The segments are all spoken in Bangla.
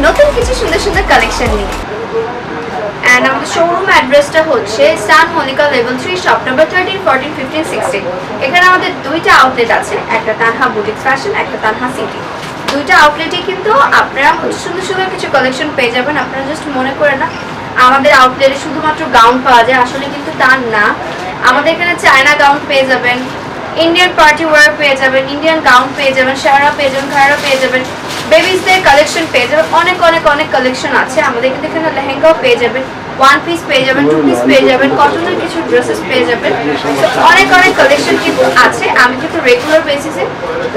নতুন কিছু সুন্দর সুন্দর কালেকশন নিয়ে। এন্ড আমাদের শোরুম অ্যাড্রেসটা হচ্ছে সান মনিকা লেভেল 3 শপ নাম্বার 13, 14, 15, 16। এখানে আমাদের দুইটা আউটলেট আছে, একটা তানহা বুটিক ফ্যাশন, একটা তানহা সিটি। দুইটা আউটলেটে কিন্তু আপনারা সুন্দর সুন্দর কিছু কালেকশন পেয়ে যাবেন। আপনারা জাস্ট মনে করে না আমাদের আউটলেটে শুধুমাত্র গাউন পাওয়া যায়, আসলে কিন্তু তা না। আমাদের এখানে চায়না গাউন পেয়ে যাবেন, ইন্ডিয়ান পার্টি ওয়্যার পেয়ে যাবেন, ইন্ডিয়ান গাউন পেয়ে যাবেন, শারা পেয়ে যাবেন, ঘাড়া পেয়ে যাবেন, বেবিসদের কালেকশন পেয়ে যাবেন। অনেক অনেক অনেক কালেকশন আছে আমাদের কিন্তু এখানে। লেহেঙ্গাও পেয়ে যাবেন, ওয়ান পিস পেয়ে যাবেন, টু পিস পেয়ে যাবেন, কটনের কিছু ড্রেসেস পেয়ে যাবেন। অনেক অনেক কালেকশন কিন্তু আছে। আমি কিন্তু রেগুলার বেসিসে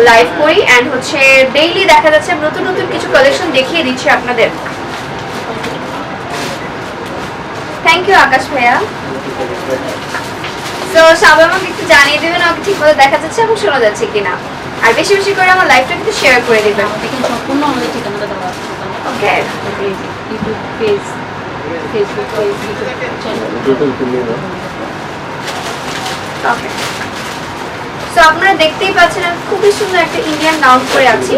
লাইভ করি অ্যান্ড হচ্ছে ডেইলি দেখা যাচ্ছে নতুন নতুন কিছু কালেকশন দেখিয়ে দিচ্ছি আপনাদের। থ্যাংক ইউ আকাশ ভাইয়া। তো সবাই আমাকে একটু জানিয়ে দেবেন আমাকে ঠিকমতো দেখা যাচ্ছে এবং শোনা যাচ্ছে কিনা, আর বেশি বেশি করে আমার লাইভটা কিন্তু শেয়ার করে দেবেন। সম্পূর্ণ আমাদের ঠিকানাটা দেওয়া আছে। Okay, YouTube page, Facebook page, YouTube channel. Okay, so আপনারা দেখতেই পাচ্ছেন আমি খুবই সুন্দর একটা ইন্ডিয়ান গাউন পরে আছি।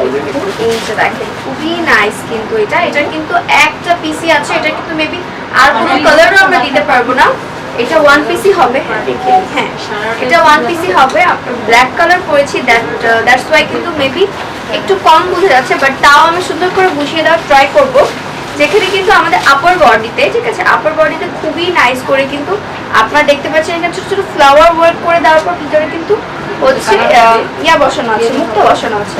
এই যে দেখেন খুবই নাইস কিন্তু এটা কিন্তু একটা পিসি আছে। এটা কিন্তু মেবি আর কোনো কালারও আমরা দিতে পারবো না। এটা ওয়ান পিসি হবে। হ্যাঁ, এটা ওয়ান পিসি হবে। আপনার ব্ল্যাক কালার পরেছি, দ্যাটস ওয়াই কিন্তু মেবি একটু কম বোঝা যাচ্ছে, বাট তাও আমি সুন্দর করে বুঝিয়ে দেওয়ার ট্রাই করব। যেখানে কিন্তু আমাদের আপার বডিতে, ঠিক আছে, আপার বডিতে খুবই নাইস করে কিন্তু আপনারা দেখতে পাচ্ছেন এখানে ছোট ছোট ফ্লাওয়ার ওয়ার্ক করে দেওয়ার পর ভিতরে কিন্তু হচ্ছে ইয়া বসানো আছে, মুক্তা বসানো আছে,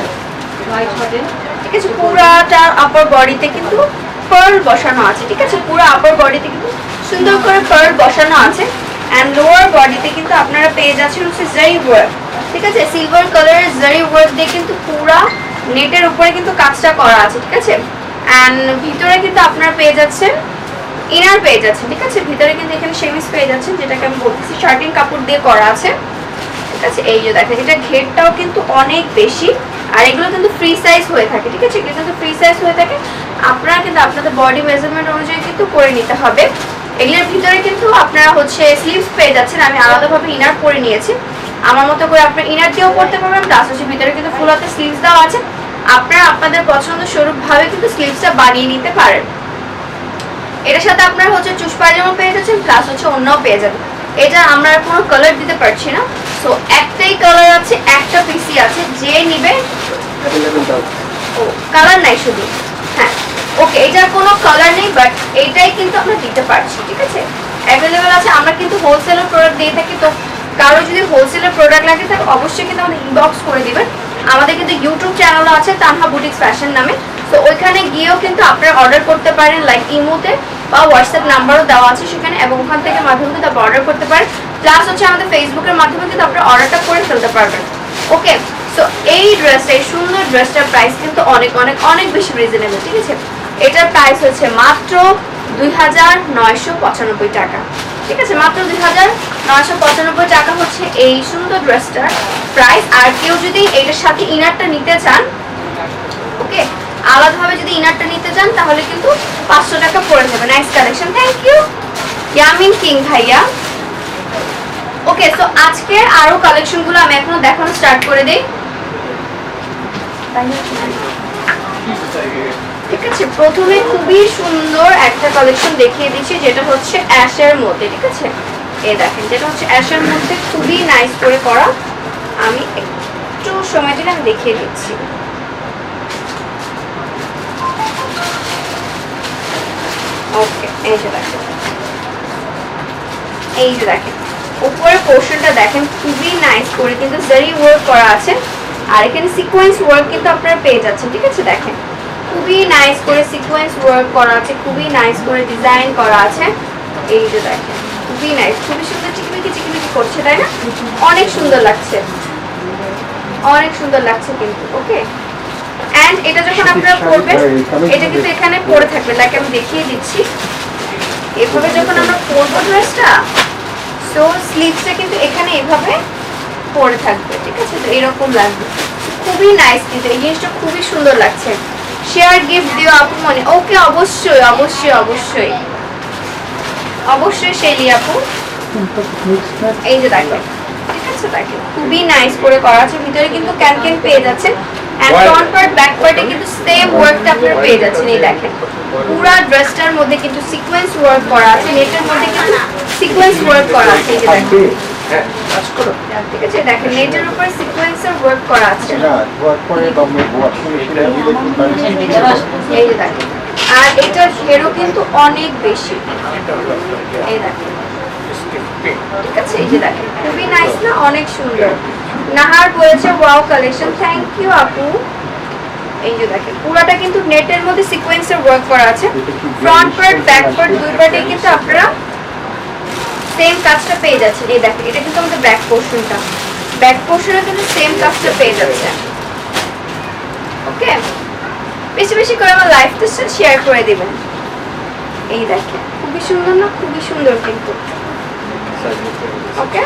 ঠিক আছে। পুরাটা আপার বডিতে কিন্তু পার্ল বসানো আছে, ঠিক আছে। পুরো আপার বডিতে কিন্তু সুন্দর করে পার্ল বসানো আছে। অ্যান্ড লোয়ার বডিতে কিন্তু আপনারা পেয়ে যাচ্ছেন হচ্ছে জারি ওয়ার্ক, ঠিক আছে। সিলভার কালারের জারি ওয়ার্ক দিয়ে কিন্তু পুরা নেটের উপরে কিন্তু কাজটা করা আছে, ঠিক আছে। অ্যান্ড ভিতরে কিন্তু আপনারা পেয়ে যাচ্ছেন ইনার পেয়ে যাচ্ছেন, ঠিক আছে। ভিতরে কিন্তু এখানে সেমিস পেয়ে যাচ্ছেন, যেটাকে আমি বলতেছি শার্টিং কাপড় দিয়ে করা আছে, ঠিক আছে। এই যে দেখেন এটা ঘেরটাও কিন্তু অনেক বেশি, আর এগুলো কিন্তু ফ্রি সাইজ হয়ে থাকে, ঠিক আছে। এগুলো কিন্তু ফ্রি সাইজ হয়ে থাকে। আপনারা কিন্তু আপনাদের বডি মেজারমেন্ট অনুযায়ী কিন্তু করে নিতে হবে। এগুলোর ভিতরে কিন্তু আপনারা হচ্ছে স্লিভস পেয়ে যাচ্ছেন। আমি আলাদাভাবে ইনার পরে নিয়েছি, আমার মতো করে আপনারা ইনার দিয়েও পরতে পারবেন, প্লাস হচ্ছে ভিতরে কিন্তু ফুল হাতে স্লিভস দেওয়া আছে। আপনারা আপনাদের পছন্দ স্বরূপ ভাবে কিন্তু স্লিভসটা বানিয়ে নিতে পারেন। এটার সাথে আপনারা হচ্ছে চুস পায়জামা পেয়ে যাচ্ছেন, প্লাস হচ্ছে অন্যও পেয়ে যাবেন। এটা আমরা আর কোনো কালার দিতে পারছি না, সো একটাই কালার আছে, একটা পিসি আছে, যে নিবে। ও কালার নাই শুধু, হ্যাঁ ওকে, এটার কোনো কালার নেই, বাট এইটাই কিন্তু আমরা দিতে পারছি, ঠিক আছে। অ্যাভেলেবেল আছে। আমরা কিন্তু হোলসেলের প্রোডাক্ট দিয়ে থাকি, তো কারো যদি হোলসেলের প্রোডাক্ট লাগে তাহলে অবশ্যই কিন্তু আমাদের ইনবক্স করে দিবেন। আমাদের কিন্তু ইউটিউব চ্যানেলও আছে তানহা বুটিক্স ফ্যাশন নামে, তো ওইখানে গিয়েও কিন্তু আপনারা অর্ডার করতে পারেন, লাইক ইমোতে বা হোয়াটসঅ্যাপ নাম্বারও দেওয়া আছে সেখানে, এবং ওখান থেকে মাধ্যমে কিন্তু আপনি অর্ডার করতে পারেন। প্লাস হচ্ছে আমাদের ফেসবুকের মাধ্যমে কিন্তু আপনারা অর্ডারটা করে ফেলতে পারবেন। ওকে, সো এই ড্রেসটা, এই সুন্দর ড্রেসটার প্রাইস কিন্তু অনেক অনেক অনেক বেশি রিজনেবল, ঠিক আছে। এটার প্রাইস হচ্ছে মাত্র 2995 টাকা, ঠিক আছে। মাত্র 2995 টাকা হচ্ছে এই সুন্দর ড্রেসটার প্রাইস। আর কেউ যদি এটার সাথে ইনারটা নিতে চান, ওকে, আলাদাভাবে যদি ইনারটা নিতে চান তাহলে কিন্তু 500 টাকা পড়ে যাবে। Nice collection, thank you Yamin king ভাইয়া। ওকে, তো আজকে আরো কালেকশনগুলো আমি এখনো দেখানো স্টার্ট করে দেই, ঠিক আছে। প্রথমে খুবই সুন্দর একটা কালেকশন দেখিয়ে দিচ্ছি, যেটা হচ্ছে অ্যাশের মধ্যে, ঠিক আছে। এই দেখেন, যেটা হচ্ছে অ্যাশের মধ্যে খুবই নাইস করে করা। আমি একটু সময় দিলে আমি দেখিয়ে দিচ্ছি। ওকে, এই যে দেখেন, এই যে দেখেন উপরের পোর্শনটা দেখেন খুবই নাইস করে কিন্তু জারি ওয়ার্ক করা আছে, আর এখানে সিকোয়েন্স ওয়ার্ক কিন্তু আপনারা পেয়ে যাচ্ছেন, ঠিক আছে। দেখেন খুবই নাইস করে সিকোয়েন্স ওয়ার্ক করা আছে, খুবই নাইস করে ডিজাইন করা আছে। এই যে দেখেন খুবই নাইস, খুবই সুন্দর চিকমিকি চিকমিকি করছে, তাই না? অনেক সুন্দর লাগছে, অনেক সুন্দর লাগছে কিন্তু। ওকে, এন্ড এটা যখন আপনারা পরবেন, এটা কিন্তু এখানে পরে থাকবে, লাইক আমি দেখিয়ে দিচ্ছি। এভাবে যখন আমরা পরবো ড্রেসটা, সো স্লিভসটা কিন্তু এখানে এভাবে পরে থাকবে, ঠিক আছে। তো এরকম লাগবে, খুবই নাইস কিন্তু এই জিনিসটা খুবই সুন্দর লাগছে। শেয়ার গিফট দিও আপু মনে, ওকে, অবশ্যই অবশ্যই অবশ্যই অবশ্যই শেলি আপু। এই যে দেখো, ঠিক আছে, দেখো খুবই নাইস করে করা আছে। ভিতরে কিন্তু ক্যান ক্যান পেয়ে যাচ্ছে, এন্ড ফ্রন্ট পার্ট ব্যাক পার্টে কিন্তু সেম ওয়ার্কটা আপনারা পেয়ে যাচ্ছেন। এই দেখেন পুরো ড্রেসটার মধ্যে কিন্তু সিকোয়েন্স ওয়ার্ক করা আছে, নেটের মধ্যে কিন্তু সিকোয়েন্স ওয়ার্ক করা আছে। এই যে দেখেন, ঠিক আছে, দেখেন নেটের উপরে সিকোয়েন্সের ওয়ার্ক করা আছে। এই যে দেখেন, আর এটার ঘেরও কিন্তু অনেক বেশি। এই দেখেন, ঠিক আছে, এই যে দেখেন খুবই নাইস না, অনেক সুন্দর। নাহার বলেছে ওয়াও কালেকশন, থ্যাংক ইউ আপু। এই যে দেখেন পুরাটা কিন্তু নেটের মধ্যে সিকোয়েন্সের ওয়ার্ক করা আছে। ফ্রন্ট পার্ট ব্যাক পার্ট দুই পার্টে কিন্তু আপনারা সেম কাজটা পেয়ে যাচ্ছেন। এই দেখেন এটা কিন্তু আমাদের ব্যাক পোর্শনটা, ব্যাক পোর্শনে কিন্তু সেম কাজটা পেয়ে যাচ্ছে। ওকে, বেশি বেশি করে আমার লাইফটা শেয়ার করে দিবেন। এই দেখেন খুবই সুন্দর না, খুবই সুন্দর কিন্তু। ওকে,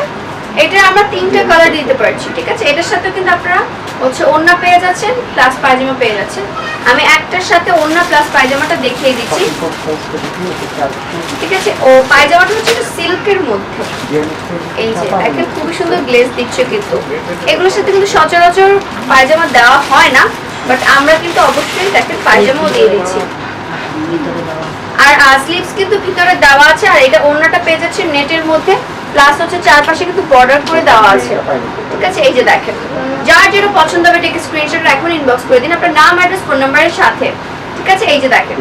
এটা আমরা তিনটা কালার দিতে পারছি, ঠিক আছে। এটার সাথে কিন্তু আপনারা হচ্ছে ওড়না পেয়ে যাচ্ছেন প্লাস পায়জামা পেয়ে যাচ্ছেন। আমি একটার সাথে ওড়না প্লাস পায়জামাটা দেখিয়ে দিচ্ছি, ঠিক আছে। ও পায়জামাটা হচ্ছে সিল্কের মধ্যে, এই যে দেখেন খুবই সুন্দর গ্লেজ দিচ্ছে কিন্তু। এগুলোর সাথে কিন্তু সচরাচর পায়জামা দেওয়া হয় না, বাট আমরা কিন্তু অবশ্যই দেখেন পায়জামাও দিয়ে দিচ্ছি। আর স্লিভস কিন্তু ভিতরে দেওয়া আছে, আর এটা ওড়নাটা পেয়ে যাচ্ছে নেটের মধ্যে, প্লাস হচ্ছে চারপাশে কিন্তু বর্ডার করে দেওয়া আছে, ঠিক আছে। এই যে দেখেন, যার যেটা পছন্দ হবে টেক স্ক্রিনশট এখন ইনবক্স করে দিন আপনার নাম অ্যাড্রেস ফোন নাম্বারের সাথে, ঠিক আছে। এই যে দেখেন,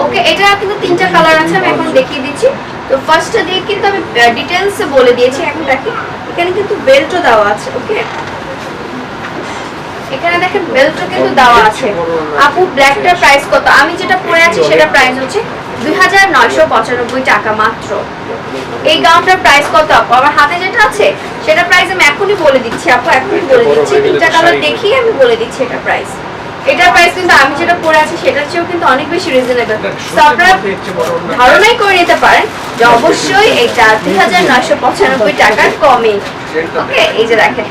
ওকে, এটা কিন্তু তিনটা কালার আছে, আমি এখন দেখিয়ে দিচ্ছি। তো ফার্স্টটা দিয়ে কিন্তু আমি ডিটেইলস বলে দিয়েছি। এখন দেখেন এখানে কিন্তু বেল্টও দেওয়া আছে। ওকে, এখানে দেখেন বেল্টও কিন্তু দেওয়া আছে। আপু ব্ল্যাকটার প্রাইস কত? আমি যেটা পরে আছি সেটা প্রাইস হচ্ছে 2995 টাকা মাত্র। এই গাউনটার প্রাইস কত আপু? আমার হাতে যেটা আছে সেটা প্রাইস আমি এখনই বলে দিচ্ছি আপু, এখনই বলে দিচ্ছি। তিনটা কালার দেখিয়ে আমি বলে দিচ্ছি এটা প্রাইস। এটার প্রাইস কিন্তু আমি যেটা পরে আছি সেটার চেয়েও কিন্তু অনেক বেশি রিজনেবল। তো আপনারা ধারণাই করে নিতে পারেন যে অবশ্যই এটা 2995 টাকার কমে। ওকে, এই যে দেখেন।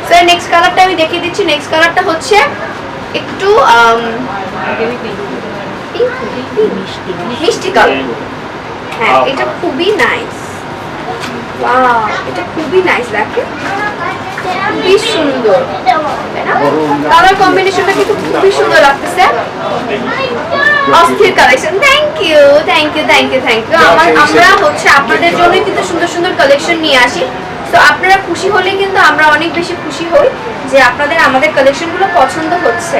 সো নেক্সট কালারটা আমি দেখিয়ে দিচ্ছি। নেক্সট কালারটা হচ্ছে একটু মিষ্টি কালার। হ্যাঁ, এটা খুবই নাইস। ওয়াও, এটা খুবই নাইস, দেখেন খুবই সুন্দর, তাই না? কালার কম্বিনেশনটা কিন্তু খুবই সুন্দর লাগতেছে। অস্থির collection, thank you thank you thank you thank you. আমরা হচ্ছে আপনাদের জন্য কিন্তু সুন্দর সুন্দর কালেকশন নিয়ে আসি। তো আপনারা খুশি হলে কিন্তু আমরা অনেক বেশি খুশি হই যে আপনাদের আমাদের কালেকশনগুলো পছন্দ হচ্ছে।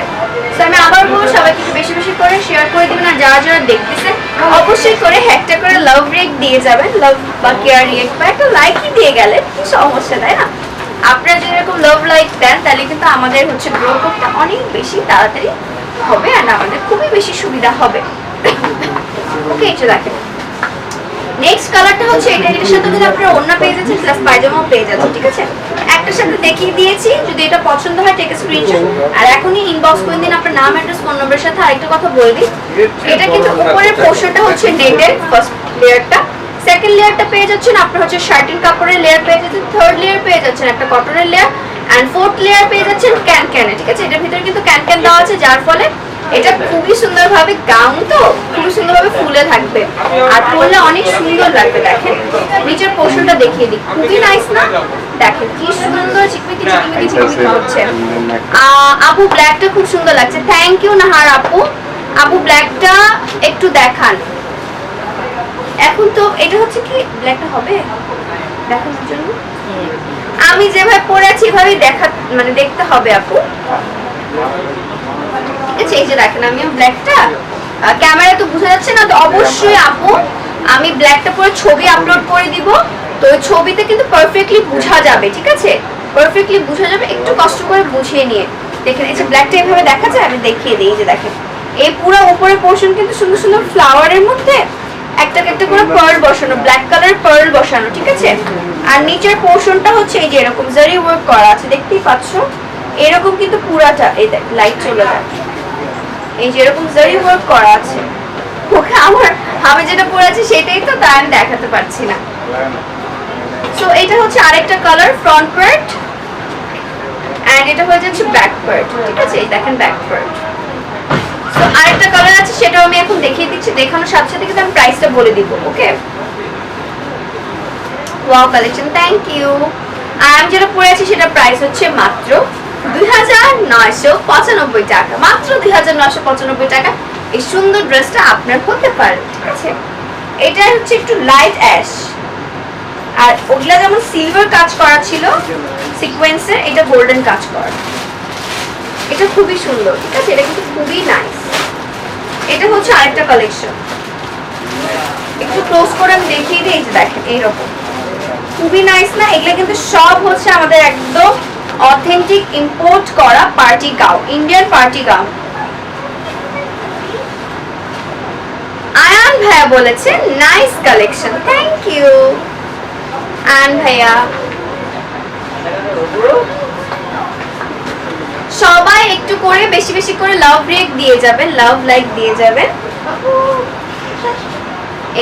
তো আমি আবার বলবো সবাইকে একটু বেশি বেশি করে শেয়ার করে দিবেন, আর যারা যারা দেখতেছেন অবশ্যই করে একটা করে লাভ রেক দিয়ে যাবেন, লাভ বা কেয়ার রিয়েক্ট বা একটা লাইকই দিয়ে গেলে কি সমস্যা, তাই না? আপনারা যদি এরকম লাভ লাইক দেন তাহলে কিন্তু আমাদের হচ্ছে গ্রো করতে অনেক বেশি তাড়াতাড়ি হবে, আর আমাদের খুবই বেশি সুবিধা হবে। ওকে, এটা দেখেন নেক্সট কালারটা হচ্ছে এটা। এটার সাথে কিন্তু আপনারা ওড়না পেয়ে যাচ্ছেন প্লাস পায়জামাও পেয়ে যাচ্ছেন, ঠিক আছে। একটার সাথে দেখিয়ে দিয়েছি, যদি এটা পছন্দ হয় টেক স্ক্রিনশট আর এখনই ইনবক্স করে দিন আপনার নাম অ্যাড্রেস ফোন নম্বরের সাথে। আরেকটা কথা বলে দিই, এটা কিন্তু উপরের পোর্শনটা হচ্ছে নেটের ফার্স্ট লেয়ারটা, সেকেন্ড লেয়ারটা পেয়ে যাচ্ছেন আপনার হচ্ছে শার্টিং কাপড়ের লেয়ার পেয়ে যাচ্ছেন, থার্ড লেয়ার পেয়ে যাচ্ছেন একটা কটনের লেয়ার, এন্ড ফোর্থ লেয়ার পেয়ে যাচ্ছেন ক্যান ক্যানে, ঠিক আছে। এটার ভিতরে কিন্তু ক্যান ক্যান দেওয়া আছে, যার ফলে এটা খুবই সুন্দরভাবে গাউন তো খুবই সুন্দরভাবে ফুলে থাকবে আর পরলে অনেক সুন্দর লাগবে। দেখেন নিচের পোর্শনটা দেখিয়ে দিই, খুবই নাইস না? দেখেন কি সুন্দর চিকমিকি চিকমিকি চিকমিকি হচ্ছে। আপু ব্ল্যাকটা খুব সুন্দর লাগছে, থ্যাংক ইউ নাহার আপু। আপু ব্ল্যাকটা একটু দেখান। এখন তো এটা হচ্ছে কি ব্ল্যাকটা হবে দেখানোর জন্য আমি যেভাবে পরে আছি এভাবেই দেখা মানে দেখতে হবে আপু, ঠিক আছে। এই যে দেখেন আমি ব্ল্যাকটা ক্যামেরা তো বোঝা যাচ্ছে না, তো অবশ্যই আপু আমি ব্ল্যাকটা পরে ছবি আপলোড করে দিব, তো ওই ছবিতে কিন্তু পারফেক্টলি বোঝা যাবে, ঠিক আছে, পারফেক্টলি বোঝা যাবে। একটু কষ্ট করে বুঝিয়ে নিয়ে দেখেন। এই যে ব্ল্যাকটা এভাবে দেখা যায়, আমি দেখিয়ে দিই। এই যে দেখেন এই পুরো উপরের পোর্শন কিন্তু সুন্দর সুন্দর ফ্লাওয়ারের মধ্যে একটা একটা করে পার্ল বসানো, ব্ল্যাক কালার পার্ল বসানো, ঠিক আছে। আর নিচের পোর্শনটা হচ্ছে এই যে এরকম জারি ওয়ার্ক করা আছে, দেখতেই পাচ্ছো এরকম কিন্তু পুরাটা। এই দেখ লাইট চলে যায়, এই যে এরকম জারি ওয়ার্ক করা আছে। ওকে, আমি যেটা পরে আছি সেটাই তো, তাই আমি দেখাতে পারছি না। সো এটা হচ্ছে আরেকটা কালার ফ্রন্ট পার্ট, এন্ড এটা হয়ে যাচ্ছে ব্যাক পার্ট, ঠিক আছে। এই দেখেন ব্যাক পার্ট। সো আরেকটা কালার আছে, সেটাও আমি এখন দেখিয়ে দিচ্ছি। দেখানোর সাথে সাথে কিন্তু আমি প্রাইসটা বলে দিব। ওকে, ওয়াও কালেকশন, থ্যাংক ইউ। আর আমি যেটা পরে আছি সেটা প্রাইস হচ্ছে মাত্র 2995 টাকা, মাত্র 2995 টাকা এই সুন্দর ড্রেসটা আপনার হতে পারে। ঠিক আছে, এটা হচ্ছে একটু লাইট অ্যাশ, আর ওগুলা যেমন সিলভার কাজ করা ছিল সিকোয়েন্সের, এটা গোল্ডেন কাজ করা। এটা খুবই সুন্দর। ঠিক আছে, এটা কিন্তু খুবই নাইস। এটা হচ্ছে আরেকটা কালেকশন, একটু ক্লোজ করে আমি দেখিয়ে দিই। এই যে দেখেন, এইরকম খুবই নাইস না? এগুলো কিন্তু সব হচ্ছে আমাদের একদম অথেন্টিক ইম্পোর্ট করা party gown, Indian party gown. Ayan ভাইয়া বলেছে nice collection, thank you Ayan ভাইয়া। সবাই একটু করে বেশি বেশি করে লাভ রেক দিয়ে যাবেন, লাভ লাইক দিয়ে যাবেন।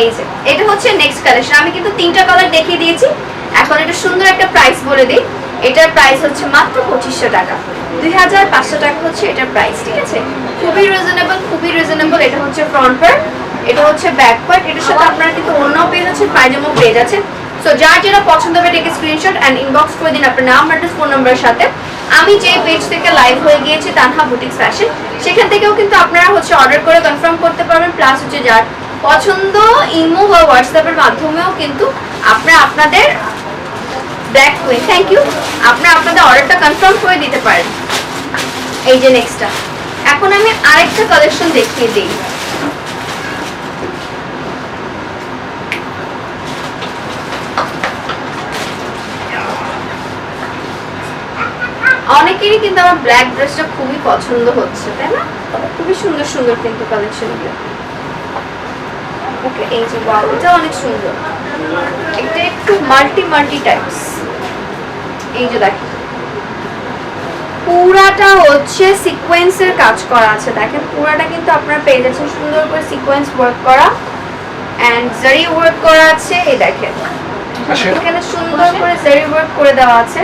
এই যে এটা হচ্ছে নেক্সট কালেকশন। আমি কিন্তু 3টা কালার দেখিয়ে দিয়েছি, এখন এটা সুন্দর একটা প্রাইস বলে দিই। এটার প্রাইস হচ্ছে মাত্র 2500 টাকা, 2500 টাকা হচ্ছে এটার প্রাইস। ঠিক আছে, খুবই রিজনেবল, খুবই রিজনেবল। এটা হচ্ছে ফ্রন্ট পার্ট, এটা হচ্ছে ব্যাক পার্ট। এটার সাথে আপনারা কিন্তু ওড়নাও পেয়ে যাচ্ছেন, পায়জামাও পেয়ে যাচ্ছেন। সো যার যেটা পছন্দ হবে টেকে স্ক্রিনশট এন্ড ইনবক্স করে দিন আপনার নাম, অ্যাড্রেস, ফোন নাম্বারের সাথে। আমি যে পেজ থেকে লাইভ হয়ে গিয়েছি তানহা বুটিক্স ফ্যাশন, সেখান থেকেও কিন্তু আপনারা হচ্ছে অর্ডার করে কনফার্ম করতে পারবেন। প্লাস হচ্ছে যার পছন্দ ইমো বা হোয়াটসঅ্যাপের মাধ্যমেও কিন্তু আপনারা আপনাদের ব্ল্যাক কুইন, থ্যাংক ইউ, আপনারা আপনাদের অর্ডারটা কনফার্ম করে দিতে পারেন। এই যে নেক্সটটা, এখন আমি আরেকটা কালেকশন দেখিয়ে দিই। অনেকেরই কিন্তু আমার ব্ল্যাক ড্রেসটা খুবই পছন্দ হচ্ছে, তাই না? খুবই সুন্দর সুন্দর কিন্তু কালেকশনগুলো। ওকে, এই যে ওয়াও, এটা অনেক সুন্দর। এটা একটু মাল্টি টাইপস। এই যে দেখেন, পুরাটা হচ্ছে সিকোয়েন্সের কাজ করা আছে। দেখেন পুরাটা কিন্তু আপনারা পেয়ে যাচ্ছেন সুন্দর করে সিকোয়েন্স ওয়ার্ক করা এন্ড জারি ওয়ার্ক করা আছে। এই দেখেন এখানে সুন্দর করে জারি ওয়ার্ক করে দেওয়া আছে।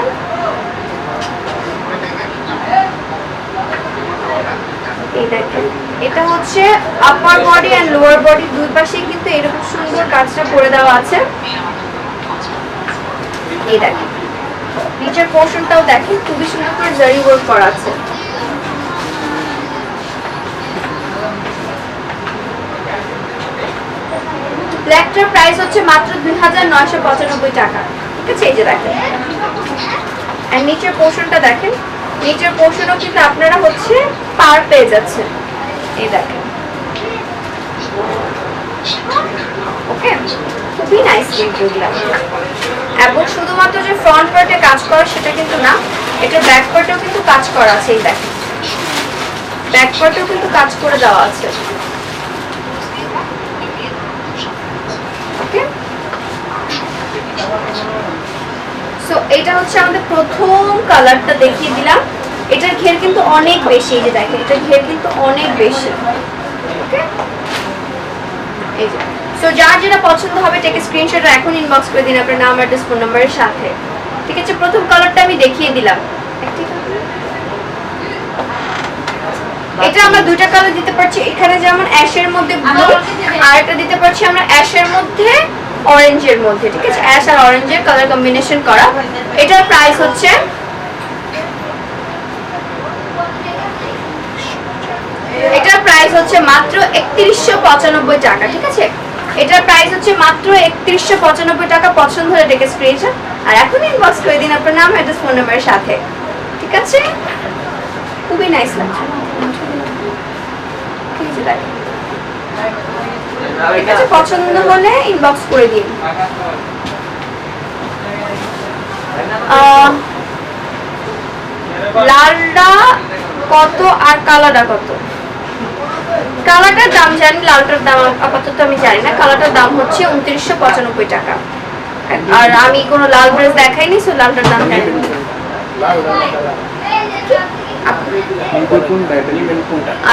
এই দেখেন, এটা হচ্ছে upper body and lower body দুই পাশেই কিন্তু এরকম সুন্দর কাজটা করে দেওয়া আছে। এই দেখেন নিচের পোরশনটাও দেখেন খুবই সুন্দর করে জারি ওয়ার্ক করা আছে। ব্ল্যাকটার প্রাইস হচ্ছে মাত্র 2995 টাকা। ঠিক আছে, এই যে দেখেন, আর নিচের পোরশনটা দেখেন, নিচের পোরশনও কিন্তু আপনারা হচ্ছে পার পেয়ে যাচ্ছেন। এই দেখেন, ওকে, খুবই নাইস কিন্তু এগুলা। এবং শুধুমাত্র যে ফ্রন্ট পার্টে কাজ করা সেটা কিন্তু না, এটা ব্যাক পার্টেও কিন্তু কাজ করা আছে। এই দেখেন, ব্যাক পার্টেও কিন্তু কাজ করে দেওয়া আছে। ওকে, সো এটা হচ্ছে আমাদের প্রথম কালারটা দেখিয়ে দিলাম। এটার ঘের কিন্তু অনেক বেশি, এই যে দেখেন এটার ঘের কিন্তু অনেক বেশি। ওকে, এই যে সো যার যেটা পছন্দ হবে টেকে স্ক্রিনশট এখন ইনবক্স করে দিন আপনার নাম, অ্যাড্রেস, ফোন নাম্বারের সাথে। ঠিক আছে, প্রথম কালারটা আমি দেখিয়ে দিলাম। এটা আমরা দুইটা কালার দিতে পারছি, এখানে যেমন অ্যাশের মধ্যে ব্লু, আর এটা দিতে পারছি আমরা অ্যাশের মধ্যে অরেঞ্জের মধ্যে। ঠিক আছে, অ্যাশ আর অরেঞ্জের কালার কম্বিনেশন করা। এটার প্রাইস হচ্ছে মাত্র 3195 টাকা। ঠিক আছে, এটার প্রাইস হচ্ছে মাত্র 3195 টাকা। পছন্দ হলে টেকে স্ক্রিনশট আর এখন ইনবক্স করে দিন আপনার নাম, অ্যাড্রেস, ফোন নাম্বারের সাথে। ঠিক আছে, খুবই নাইস লাগছে। ঠিক আছে, পছন্দ হলে ইনবক্স করে দিন। লালটা কত আর কালারটা কত? কালারটার দাম জানি, লালটার দাম আপাতত আমি জানি না। কালারটার দাম হচ্ছে 2995 টাকা। আর আমি কোনো লাল ড্রেস দেখাইনি, সো লালটার দাম জানি।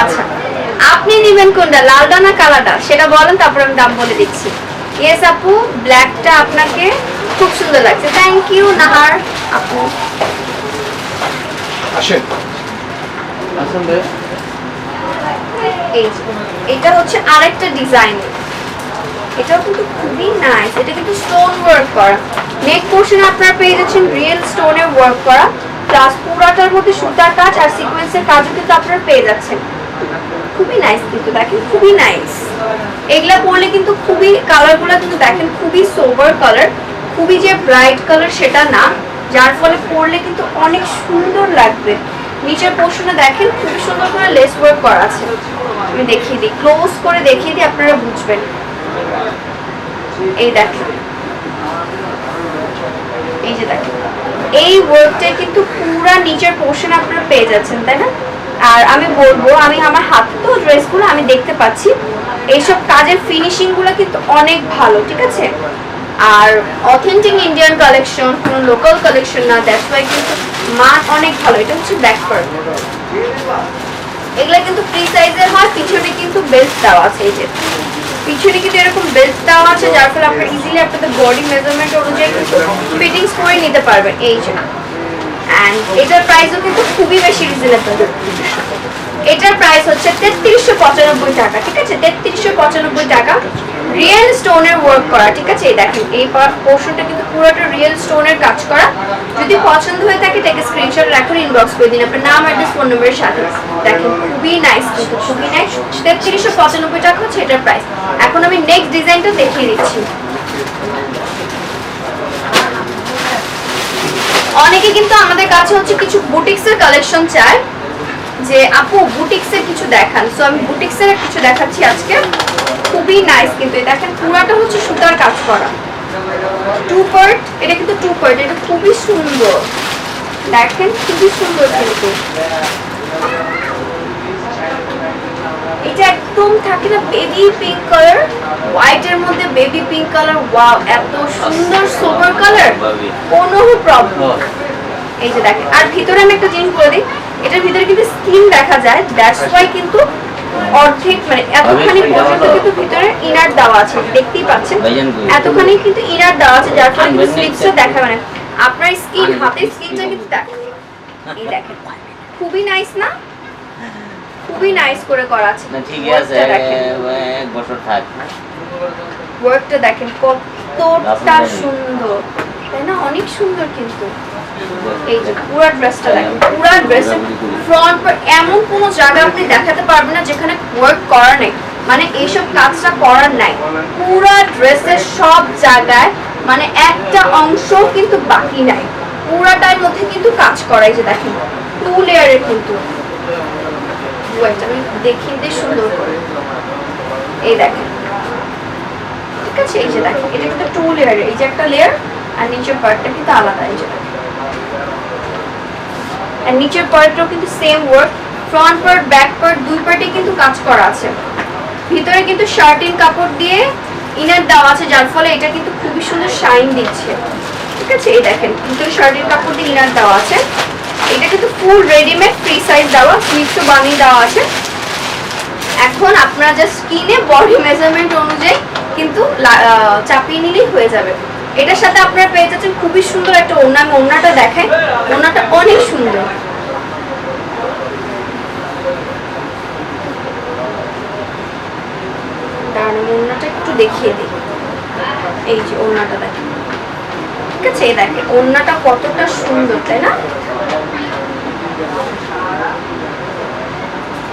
আচ্ছা, আপনি নেবেন কোনটা, লালটা না কালারটা, সেটা বলেন, তারপর আমি দাম বলে দিচ্ছি। ইয়েস আপু, ব্ল্যাকটা আপনাকে খুব সুন্দর লাগছে, থ্যাংক ইউ নাহার আপু। আসেন এটা হচ্ছে আরেকটা ডিজাইন, এটাও কিন্তু খুবই নাইস। এটা কিন্তু স্টোন ওয়ার্ক করা, নেক পোরশনে আপনারা পেয়ে যাচ্ছেন রিয়েল স্টোনের ওয়ার্ক করা। প্লাস পুরাটার মধ্যে সুতার কাজ আর সিকোয়েন্সের কাজও কিন্তু আপনারা পেয়ে যাচ্ছেন। খুবই নাইস কিন্তু দেখেন, খুবই নাইস। এগুলা পরলে কিন্তু খুবই কালারগুলো কিন্তু দেখেন খুবই সোবার কালার, খুবই যে ব্রাইট কালার সেটা না, যার ফলে পরলে কিন্তু অনেক সুন্দর লাগবে। নিচের পোর্শনে দেখেন খুবই সুন্দর করে লেস ওয়ার্ক করা আছে। আমি দেখিয়ে দিই, ক্লোজ করে দেখিয়ে দিই, আপনারা বুঝবেন। এই দেখেন, এই যে দেখেন এই ওয়ার্কটা কিন্তু পুরো নিচের পোর্শন আপনারা পেয়ে যাচ্ছেন, তাই না? আর আমি বলবো, আমি আমার হাতে তো ড্রেসগুলো আমি দেখতে পাচ্ছি, এইসব কাজের ফিনিশিং গুলো কিন্তু অনেক ভালো, ঠিক আছে? আর অথেন্টিক ইন্ডিয়ান কালেকশন, কোনো লোকাল কালেকশন না, দ্যাটস ওয়াই কিন্তু মান অনেক ভালো। এটা হচ্ছে ব্যাক পার্ট, এগুলা কিন্তু ফ্রি সাইজের হয়। পিছনে কিন্তু বেল্ট দেওয়া আছে, এই যে পিছনে কিন্তু এরকম বেল্ট দেওয়া আছে, যার ফলে আপনারা ইজিলি আপনাদের বডি মেজারমেন্ট অনুযায়ী কিন্তু ফিটিংস করে নিতে পারবেন। এই যে এন্ড এটার প্রাইসও কিন্তু খুবই বেশি রিজনেবল। এটার প্রাইস হচ্ছে 3395 টাকা, ঠিক আছে? 3395 টাকা, রিয়েল স্টোনের ওয়ার্ক করা, ঠিক আছে? এই দেখেন এই পোর্শনটা কিন্তু পুরোটা রিয়েল স্টোনের কাজ করা। যদি পছন্দ হয়ে থাকে তাকে স্ক্রিনশট রাখুন, ইনবক্স করে দিন আপনার নাম, অ্যাড্রেস, ফোন নম্বরের সাথে। দেখেন খুবই নাইস কিন্তু, খুবই নাইস। 3395 টাকা হচ্ছে এটার প্রাইস। এখন আমি নেক্সট ডিজাইনটা দেখিয়ে দিচ্ছি। অনেকে কিন্তু আমাদের কাছে হচ্ছে কিছু বুটিক্সের কালেকশন চায় যে আপু বুটিক্সের কিছু দেখান, সো আমি বুটিক্সের কিছু দেখাচ্ছি আজকে। খুবই নাইস কিন্তু, এই দেখেন পুরাটা হচ্ছে সুতার কাজ করা, টু পার্ট। এটা কিন্তু টু পার্ট, এটা খুবই সুন্দর, দেখেন খুবই সুন্দর কিন্তু। এটা একদম থাকে না বেবি পিঙ্ক কালার, হোয়াইটের মধ্যে বেবি পিঙ্ক কালার, ওয়াও এত সুন্দর সোবার কালার, কোনো প্রবলেম। এই যে দেখেন, আর ভিতরে আমি একটা জিনিস বলে দিই, এটার ভিতরে কিন্তু স্কিন দেখা যায়, দ্যাটস ওয়াই কিন্তু অর্ধেক মানে এতখানি পর্যন্ত কিন্তু ভিতরে ইনার দেওয়া আছে, দেখতেই পাচ্ছেন এতখানি কিন্তু ইনার দেওয়া আছে, যার ফলে কিন্তু স্লিপসও দেখা মানে আপনার স্কিন, হাতের স্কিনটা কিন্তু দেখা। এই দেখেন খুবই নাইস না, খুবই নাইস করে করা আছে। ঠিক আছে, এক বছর থাক। ওয়ার্কটা দেখেন কতটা সুন্দর, তাই না? অনেক সুন্দর কিন্তু। এই যে পুরো ড্রেসটা দেখেন, পুরো ড্রেসের ফ্রন্ট পার্ট এমন কোনো জায়গা আপনি দেখাতে পারবেন না যেখানে ওয়ার্ক করা নেই, মানে এইসব কাজটা করার নাই। পুরো ড্রেসের সব জায়গায় মানে একটা অংশ কিন্তু বাকি নাই, পুরাটার মধ্যে কিন্তু কাজ করা। এই যে দেখেন 2 লেয়ারের কিন্তু, ওয়েট আমি দেখিয়ে দিই সুন্দর করে। এই দেখেন, ঠিক আছে? এই যে দেখেন এটা কিন্তু 2 লেয়ারের, এই যে একটা লেয়ার আর নিচের পার্টটা কিন্তু আলাদা। এই যে আর নিচের পার্টটাও কিন্তু same work, front part back part দুই পার্টে কিন্তু কাজ করা আছে। ভিতরে কিন্তু শার্টিন কাপড় দিয়ে ইনার দেওয়া আছে, যার ফলে এটা কিন্তু খুবই সুন্দর শাইন দিচ্ছে, ঠিক আছে? এই দেখেন ভিতরে শার্টিন কাপড় দিয়ে ইনার দেওয়া আছে। এটা কিন্তু ফুল রেডিমেড ফ্রি সাইজ দেওয়া, স্লিভসও বানিয়ে দেওয়া আছে। এখন আপনারা জাস্ট স্কিনে বডি মেজারমেন্ট অনুযায়ী কিন্তু চাপিয়ে নিলেই হয়ে যাবে। এটার সাথে আপনারা পেয়ে যাচ্ছেন খুবই সুন্দর একটা ওড়না। আমি ওড়নাটা দেখাই, ওড়নাটা অনেক সুন্দর। দাঁড়ান আমি ওড়নাটা একটু দেখিয়ে দিই। এই যে ওড়নাটা দেখেন, ঠিক আছে? এই দেখেন ওড়নাটা কতটা সুন্দর, তাই না?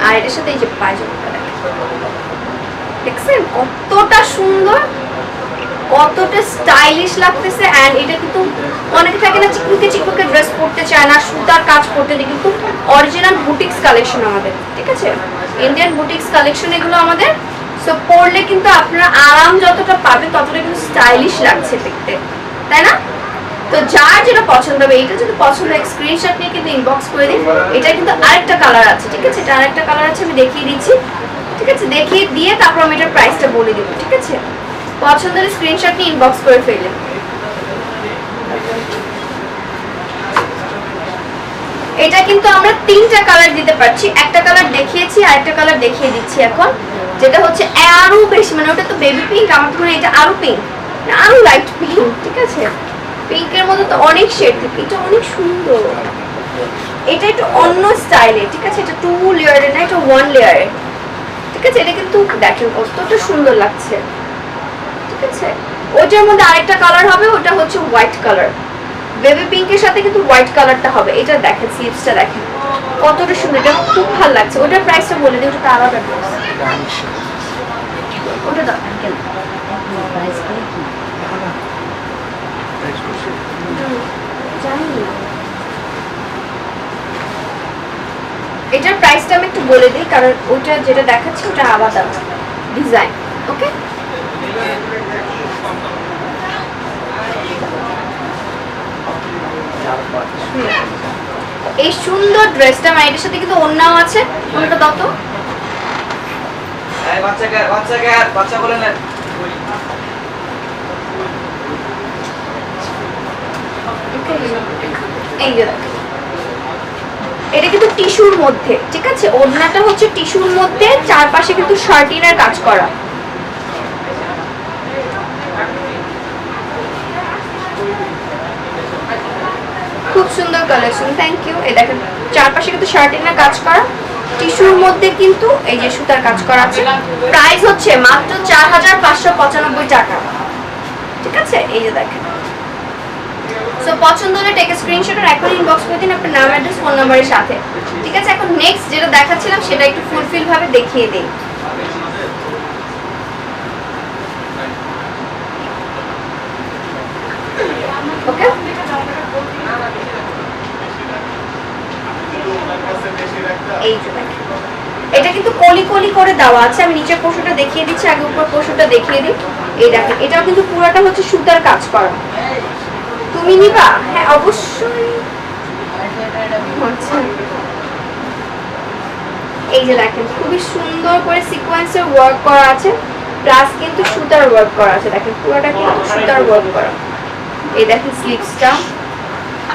আর এটার সাথে এই যে পায়জামাটা দেখছেন কতটা সুন্দর, কতটা স্টাইলিশ লাগতেছে। এন্ড এটা কিন্তু অনেকে থাকে না চিকমিকে চিকমিকে ড্রেস পরতে চায় না, সুতার কাজ করতে চায়, কিন্তু অরিজিনাল বুটিক্স কালেকশন আমাদের, ঠিক আছে? ইন্ডিয়ান বুটিক্স কালেকশন এগুলো আমাদের। সো পরলে কিন্তু আপনারা আরাম যতটা পাবেন ততটা কিন্তু স্টাইলিশ লাগছে দেখতে, তাই না? তো যার যেটা পছন্দ হবে, এটা যদি পছন্দ হয় স্ক্রিনশট নিয়ে কিন্তু ইনবক্স করে দিন। এটা কিন্তু আরেকটা কালার আছে, ঠিক আছে? এটা আরেকটা কালার আছে, আমি দেখিয়ে দিচ্ছি, ঠিক আছে? দেখিয়ে দিয়ে তারপর আমি এটার প্রাইসটা বলে দিব, ঠিক আছে? পছন্দ হলে স্ক্রিনশট নিয়ে ইনবক্স করে ফেললেন। এটা কিন্তু আমরা 3টা কালার দিতে পারছি, একটা কালার দেখিয়েছি আর একটা কালার দেখিয়ে দিচ্ছি এখন, যেটা হচ্ছে আরো বেশি, মানে ওটা তো বেবি পিঙ্ক, আমার তো মনে হয় এটা আরো পিঙ্ক, আরো লাইট পিঙ্ক, ঠিক আছে? পিঙ্কের মধ্যে তো অনেক শেড থাকে, এটা অনেক সুন্দর। এটা একটু অন্য স্টাইলে, ঠিক আছে? এটা 2 লেয়ারের না, এটা 1 লেয়ারের, ঠিক আছে? এটা কিন্তু দেখেন কতটা সুন্দর লাগছে, ঠিক আছে? ওটার মধ্যে আরেকটা কালার হবে, ওটা হচ্ছে হোয়াইট কালার, বেবি পিঙ্কের সাথে কিন্তু হোয়াইট কালারটা হবে। এটা দেখেন স্লিভসটা দেখেন কতটা সুন্দর, এটা খুব ভালো লাগছে। ওটার প্রাইসটা বলে দিই, ওটা আলাদা প্রাইস। ওটা দাও প্রাইস করে কি জানি না। এটার প্রাইসটা আমি একটু বলে দিই, কারণ ওটা যেটা দেখাচ্ছি ওটা আলাদা ডিজাইন। ওকে, এই সুন্দর ড্রেসটা মানে এটার সাথে কিন্তু ওড়নাও আছে। ওটা দাও তো। বাচ্চা বলে নেন। এই যে দেখো, এটা কিন্তু টিস্যুর মধ্যে, ঠিক আছে? ওড়নাটা হচ্ছে টিস্যুর মধ্যে, চারপাশে কিন্তু শার্টিনের কাজ করা। খুব সুন্দর কালেকশন, থ্যাংক ইউ। এই দেখেন চারপাশে কিন্তু শার্টিনের কাজ করা, টিস্যুর মধ্যে কিন্তু এই যে সুতার কাজ করা আছে। প্রাইস হচ্ছে মাত্র 4595 টাকা, ঠিক আছে? এই যে দেখেন। সো পছন্দ হলে টেক স্ক্রিনশট আর এখন ইনবক্স করে দিন আপনার নাম, অ্যাড্রেস, ফোন নাম্বারের সাথে, ঠিক আছে? এখন নেক্সট যেটা দেখাচ্ছিলাম সেটা একটু ফুলফিল ভাবে দেখিয়ে দিই। ওকে, এই যে দেখেন, এটা কিন্তু কলি কলি করে দেওয়া আছে। আমি নিচের পোর্শনটা দেখিয়ে দিচ্ছি, আগে উপর পোর্শনটা দেখিয়ে দিই। এই দেখেন, এটাও কিন্তু পুরোটা হচ্ছে সুতার কাজ করা। তুমি নিবা? হ্যাঁ অবশ্যই। আচ্ছা, এই যে দেখেন খুবই সুন্দর করে সিকোয়েন্সের ওয়ার্ক করা আছে, প্লাস কিন্তু সুতার ওয়ার্ক করা আছে। দেখেন পুরোটা কিন্তু সুতার ওয়ার্ক করা। এই দেখেন স্লিভসটা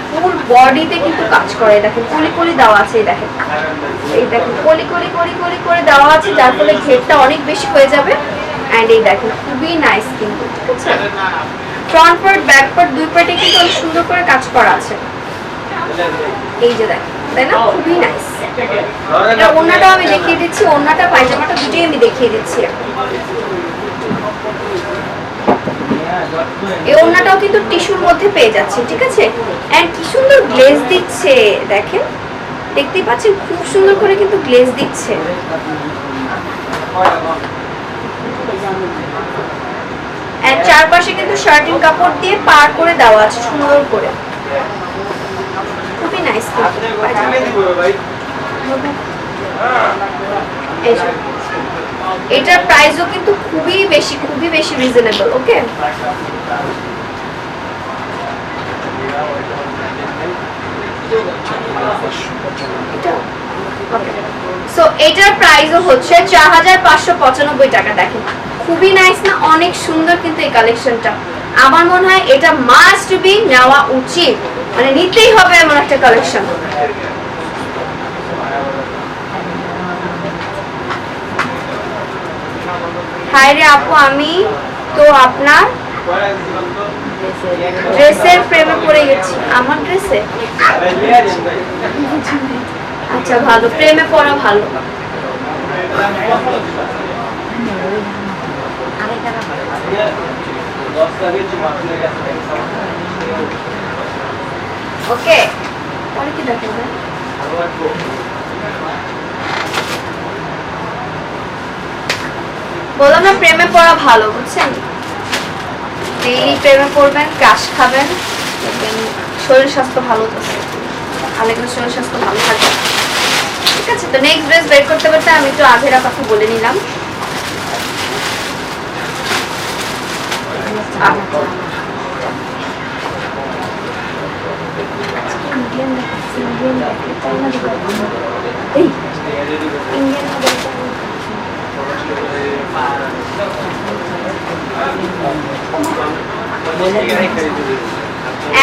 ফুল বডিতে কিন্তু কাজ করে। দেখেন কলি কলি দেওয়া আছে। এই দেখেন কলি কলি কলি কলি করে দেওয়া আছে, যার ফলে ঘেরটা অনেক বেশি হয়ে যাবে। এন্ড এই দেখেন খুবই নাইস কিন্তু, ঠিক আছে? ফ্রন্ট পার্ট ব্যাক পার্ট দুই পার্টে কিন্তু অনেক সুন্দর করে কাজ করা আছে। এই যে দেখেন, তাই না? খুবই নাইস। এটা ওড়নাটাও আমি দেখিয়ে দিচ্ছি, ওড়নাটা পায়জামাটা দুটোই আমি দেখিয়ে দিচ্ছি। এই ওড়নাটাও কিন্তু টিস্যুর মধ্যে পেয়ে যাচ্ছে, ঠিক আছে? এন্ড কি সুন্দর গ্লেজ দিচ্ছে, দেখেন দেখতেই পাচ্ছেন, খুব সুন্দর করে কিন্তু গ্লেজ দিচ্ছে। এন্ড চারপাশে কিন্তু শার্টিং কাপড় দিয়ে পার করে দেওয়া আছে সুন্দর করে, খুবই নাইস। এটার প্রাইসও কিন্তু খুবই বেশি রিজনেবল। ওকে, সো এটার প্রাইসও হচ্ছে 4595 টাকা। দেখেন খুবই নাইস না? অনেক সুন্দর কিন্তু এই কালেকশনটা। আমার মনে হয় এটা মাস্ট বি নেওয়া উচিত, মানে নিতেই হবে এমন একটা কালেকশন। হাই রে আপু, আমি তো আপনার ড্রেসের প্রেমে পড়ে গেছি। আমার ড্রেসে? আচ্ছা, ভালো, প্রেমে পড়া ভালো। ওকে, পরে কি দেখেন? বললাম না প্রেমে পড়া ভালো, বুঝছেন? ডেইলি প্রেমে পড়বেন, ক্রাশ খাবেন, দেখবেন শরীর স্বাস্থ্য ভালো থাকে, আলেগুলো শরীর স্বাস্থ্য ভালো থাকে, ঠিক আছে? তো নেক্সট ড্রেস বের করতে করতে আমি একটু আধেরা কথা বলে নিলাম।